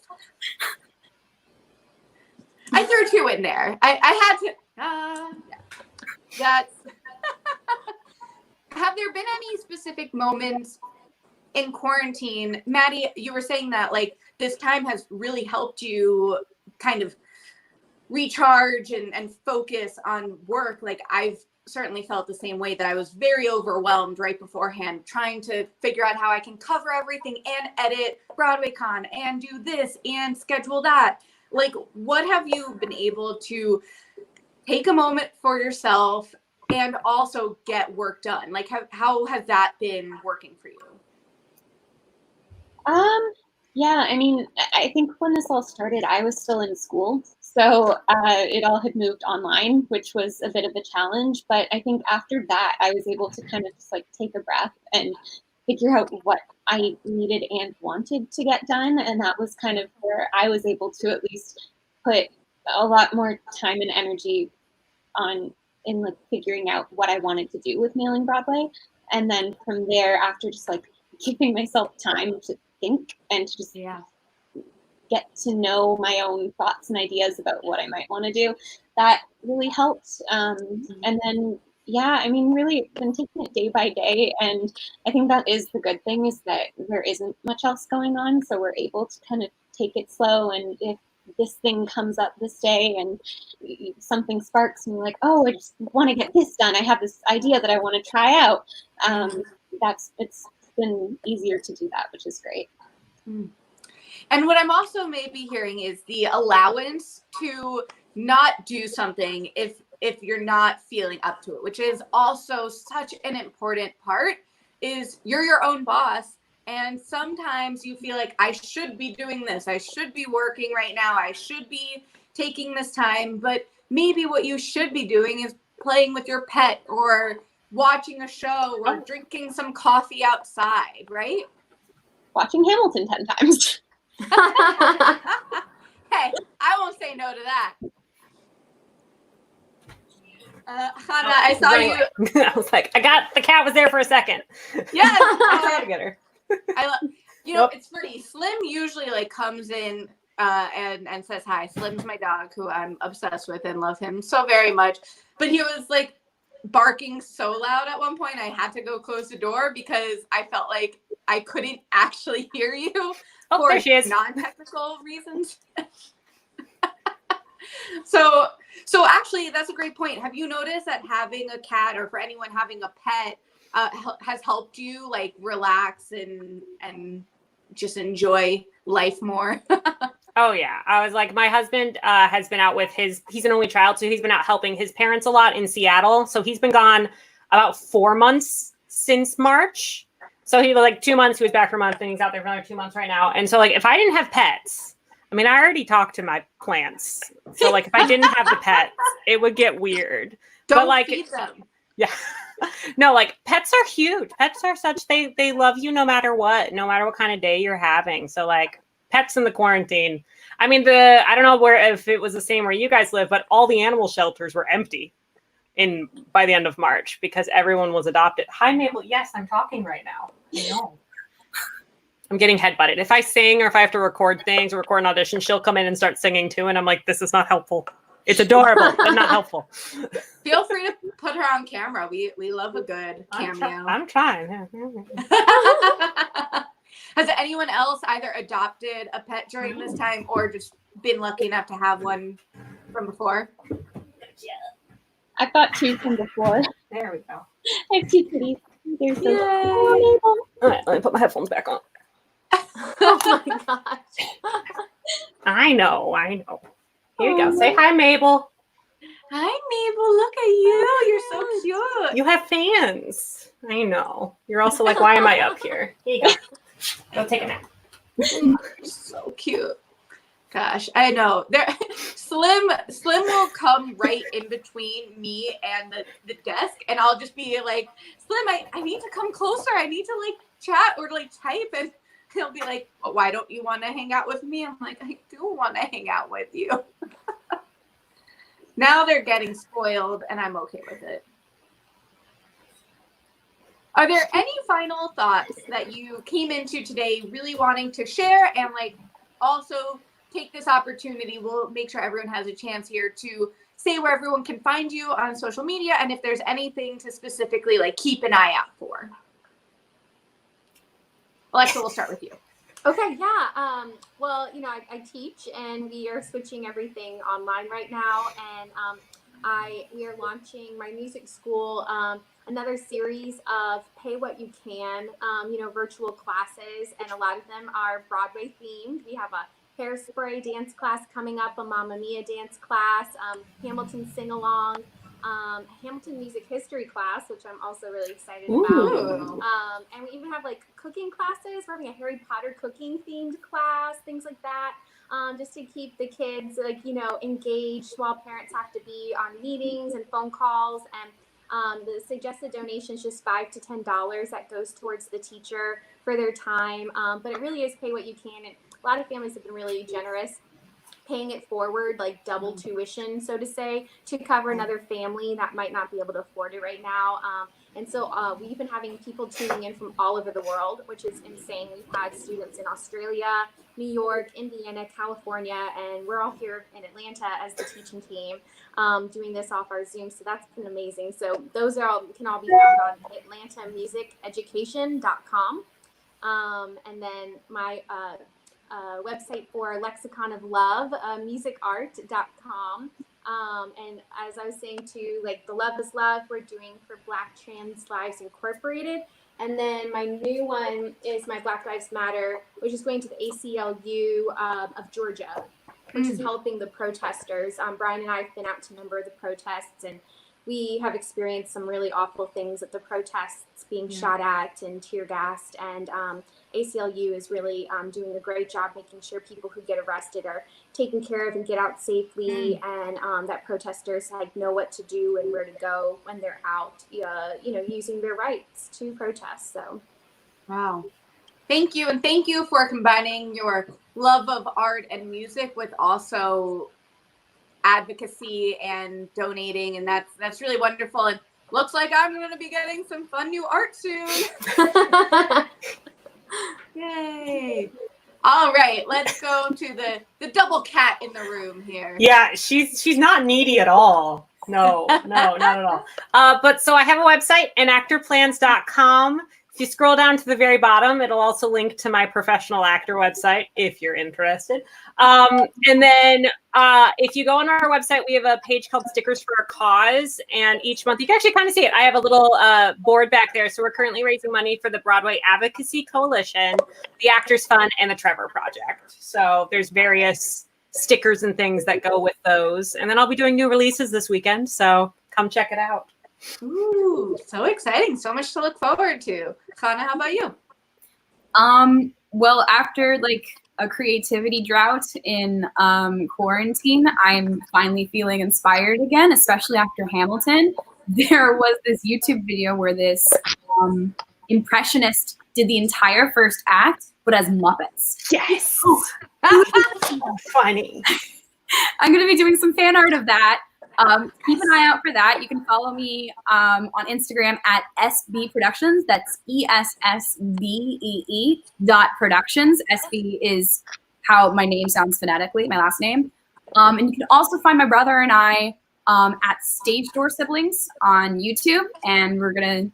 I threw two in there. I had to, that's, have there been any specific moments in quarantine? Maddie, you were saying that like this time has really helped you kind of recharge and focus on work. Like I've certainly felt the same way, that I was very overwhelmed right beforehand, trying to figure out how I can cover everything and edit Broadway Con and do this and schedule that. Like, what have you been able to take a moment for yourself and also get work done? Like, how has that been working for you? Yeah, I mean, I think when this all started, I was still in school. So it all had moved online, which was a bit of a challenge. But I think after that, I was able to kind of just like take a breath and figure out what I needed and wanted to get done. And that was kind of where I was able to at least put a lot more time and energy in like figuring out what I wanted to do with Nailing Broadway. And then from there, after just like giving myself time to think and to just get to know my own thoughts and ideas about what I might want to do, that really helped. And then, yeah, I mean, really been taking it day by day. And I think that is the good thing, is that there isn't much else going on. So we're able to kind of take it slow. And if this thing comes up this day and something sparks and you're like, oh, I just want to get this done, I have this idea that I want to try out. It's been easier to do that, which is great. And what I'm also maybe hearing is the allowance to not do something if you're not feeling up to it, which is also such an important part. Is you're your own boss, and sometimes you feel like, I should be doing this, I should be working right now, I should be taking this time, but maybe what you should be doing is playing with your pet or watching a show or drinking some coffee outside, right? Watching Hamilton 10 times. Hey, I won't say no to that. Channa, I saw you. I was like, the cat was there for a second. Yes, I tried to get her. It's funny. Slim usually like comes in and says hi. Slim's my dog, who I'm obsessed with and love him so very much. But he was like barking so loud at one point, I had to go close the door because I felt like I couldn't actually hear you for non-technical reasons. So actually, that's a great point. Have you noticed that having a cat, or for anyone having a pet, has helped you like relax and just enjoy life more? Oh yeah. I was like, my husband has been out with he's an only child, so he's been out helping his parents a lot in Seattle. So he's been gone about 4 months since March. So he was like 2 months, he was back for a month, and he's out there for another 2 months right now. And so like, if I didn't have pets, I mean, I already talked to my plants. So like, if I didn't have the pets, it would get weird. Don't feed them. Yeah. No, like pets are huge. Pets are they love you no matter what kind of day you're having. So like, pets in the quarantine. I mean, I don't know if it was the same where you guys live, but all the animal shelters were empty by the end of March because everyone was adopted. Hi, Mabel. Yes, I'm talking right now. I know. I'm getting headbutted. If I sing or if I have to record things or record an audition, she'll come in and start singing too. And I'm like, this is not helpful. It's adorable, but not helpful. Feel free to put her on camera. We love a good cameo. I'm trying. Has anyone else either adopted a pet during this time or just been lucky enough to have one from before? Yeah. I've got 2 from before. There we go. I have 2 kitties. They're so Yay. All right, let me put my headphones back on. Oh my gosh. I know. Here you go. Say hi, Mabel. Hi, Mabel. Look at you. You're so cute. You have fans. I know. You're also like, why am I up here? Here you go. Go take a nap. So cute. Gosh, I know. Slim will come right in between me and the desk, and I'll just be like, Slim, I need to come closer. I need to like chat or like type, and he'll be like, well, why don't you want to hang out with me? I'm like, I do want to hang out with you. Now they're getting spoiled, and I'm okay with it. Are there any final thoughts that you came into today really wanting to share, and like also take this opportunity? We'll make sure everyone has a chance here to say where everyone can find you on social media, and if there's anything to specifically like keep an eye out for. Alexa, we'll start with you. Okay, yeah. Well, I teach, and we are switching everything online right now, and we are launching my music school, another series of pay what you can, virtual classes, and a lot of them are Broadway themed. We have a Hairspray dance class coming up, a Mamma Mia dance class, Hamilton sing-along, Hamilton music history class, which I'm also really excited about. And we even have like cooking classes. We're having a Harry Potter cooking themed class, things like that. Just to keep the kids engaged while parents have to be on meetings and phone calls. And the suggested donation is just $5 to $10 that goes towards the teacher for their time. But it really is pay what you can. And a lot of families have been really generous paying it forward, like double tuition, so to say, to cover another family that might not be able to afford it right now. And so we've been having people tuning in from all over the world, which is insane. We've had students in Australia, New York, Indiana, California, and we're all here in Atlanta as the teaching team doing this off our Zoom. So that's been amazing. So those can all be found on atlantamusiceducation.com. And then my website for Lexicon of Love, musicart.com. And as I was saying too, like the Love is Love we're doing for Black Trans Lives Incorporated. And then my new one is my Black Lives Matter, which is going to the ACLU of Georgia, which is helping the protesters. Brian and I have been out to a number of the protests, and we have experienced some really awful things at the protests, being shot at and tear gassed. And ACLU is really doing a great job making sure people who get arrested are taken care of and get out safely, and that protesters know what to do and where to go when they're out, using their rights to protest. So, wow. Thank you. And thank you for combining your love of art and music with also advocacy and donating. And that's really wonderful. And looks like I'm going to be getting some fun new art soon. Yay. All right, let's go to the double cat in the room here. Yeah, she's not needy at all. No, not at all. But so I have a website, enactorplans.com. If you scroll down to the very bottom, it'll also link to my professional actor website if you're interested. And then if you go on our website, we have a page called Stickers for a Cause. And each month, you can actually kind of see it. I have a little board back there. So we're currently raising money for the Broadway Advocacy Coalition, the Actors Fund, and the Trevor Project. So there's various stickers and things that go with those. And then I'll be doing new releases this weekend. So come check it out. Ooh, so exciting. So much to look forward to. Channa, how about you? Well, after like a creativity drought in quarantine, I'm finally feeling inspired again, especially after Hamilton. There was this YouTube video where this impressionist did the entire first act, but as Muppets. Yes. Funny. I'm going to be doing some fan art of that. Keep an eye out for that. You can follow me on Instagram at SB Productions. That's ESSBEE.productions. SB is how my name sounds phonetically, my last name. And you can also find my brother and I at Stage Door Siblings on YouTube. And we're going to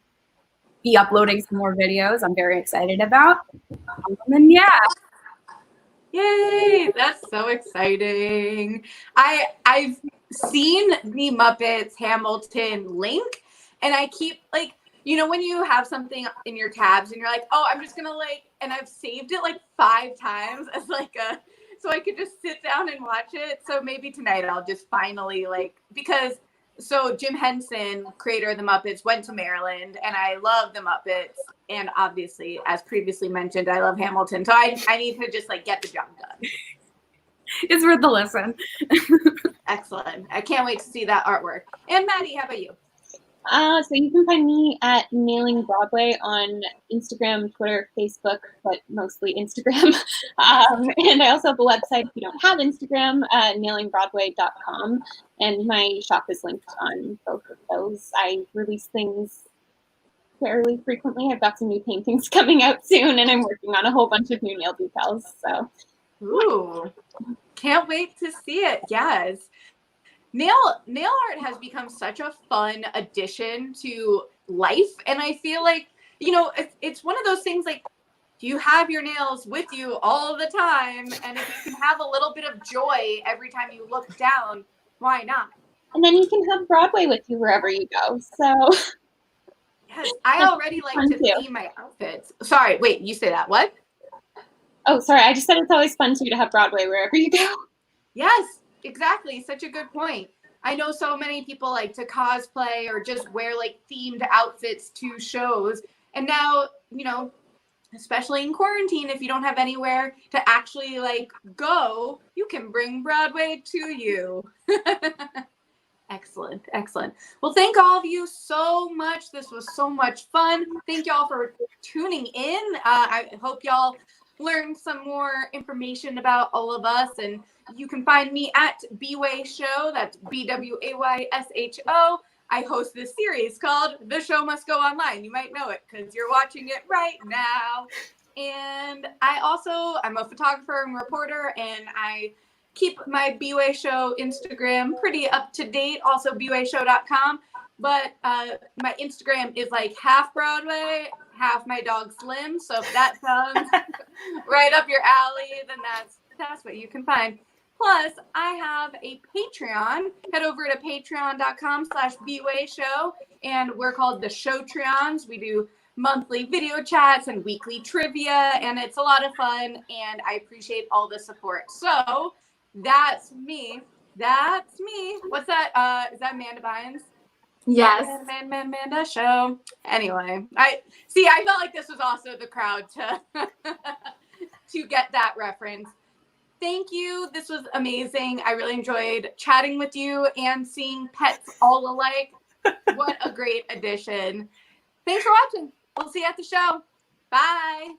be uploading some more videos I'm very excited about. And yeah. Yay, that's so exciting. I've seen the Muppets Hamilton link, and I keep like, when you have something in your tabs and you're like, oh, I'm just gonna and I've saved it like 5 times as so I could just sit down and watch it. So maybe tonight I'll just finally because Jim Henson, creator of the Muppets, went to Maryland, and I love the Muppets. And obviously, as previously mentioned, I love Hamilton. So I need to just get the job done. It's worth the listen. Excellent. I can't wait to see that artwork. And Maddie, how about you? So you can find me at Nailing Broadway on Instagram, Twitter, Facebook, but mostly Instagram. And I also have a website if you don't have Instagram, nailingbroadway.com. And my shop is linked on both of those. I release things fairly frequently. I've got some new paintings coming out soon, and I'm working on a whole bunch of new nail details. So, ooh, can't wait to see it. Yes. Nail art has become such a fun addition to life. And I feel like, it's one of those things you have your nails with you all the time. And if you can have a little bit of joy every time you look down, why not? And then you can have Broadway with you wherever you go. So, yes, I already like to theme my outfits. Sorry, wait, you say that. What? Oh, sorry. I just said it's always fun too to have Broadway wherever you go. Yes. Exactly. Such a good point. I know so many people like to cosplay or just wear themed outfits to shows. And now, especially in quarantine, if you don't have anywhere to actually go, you can bring Broadway to you. Excellent. Excellent. Well, thank all of you so much. This was so much fun. Thank y'all for tuning in. I hope y'all learn some more information about all of us, and you can find me at Bway Show. That's BWAYSHO. I host this series called The Show Must Go Online. You might know it because you're watching it right now. And I'm a photographer and reporter, and I keep my Bway Show Instagram pretty up to date. Also, bwayshow.com. But my Instagram is like half Broadway, half my dog Slim. So if that sounds right up your alley, then that's what you can find. Plus, I have a Patreon. Head over to patreon.com/bwayshow, and we're called the Showtreons. We do monthly video chats and weekly trivia, and it's a lot of fun, and I appreciate all the support. So that's me. That's me. What's that? Is that Amanda Bynes? Yes. Amanda Show. Anyway, I felt like this was also the crowd to to get that reference. Thank you. This was amazing. I really enjoyed chatting with you and seeing pets all alike. What a great addition. Thanks for watching. We'll see you at the show. Bye.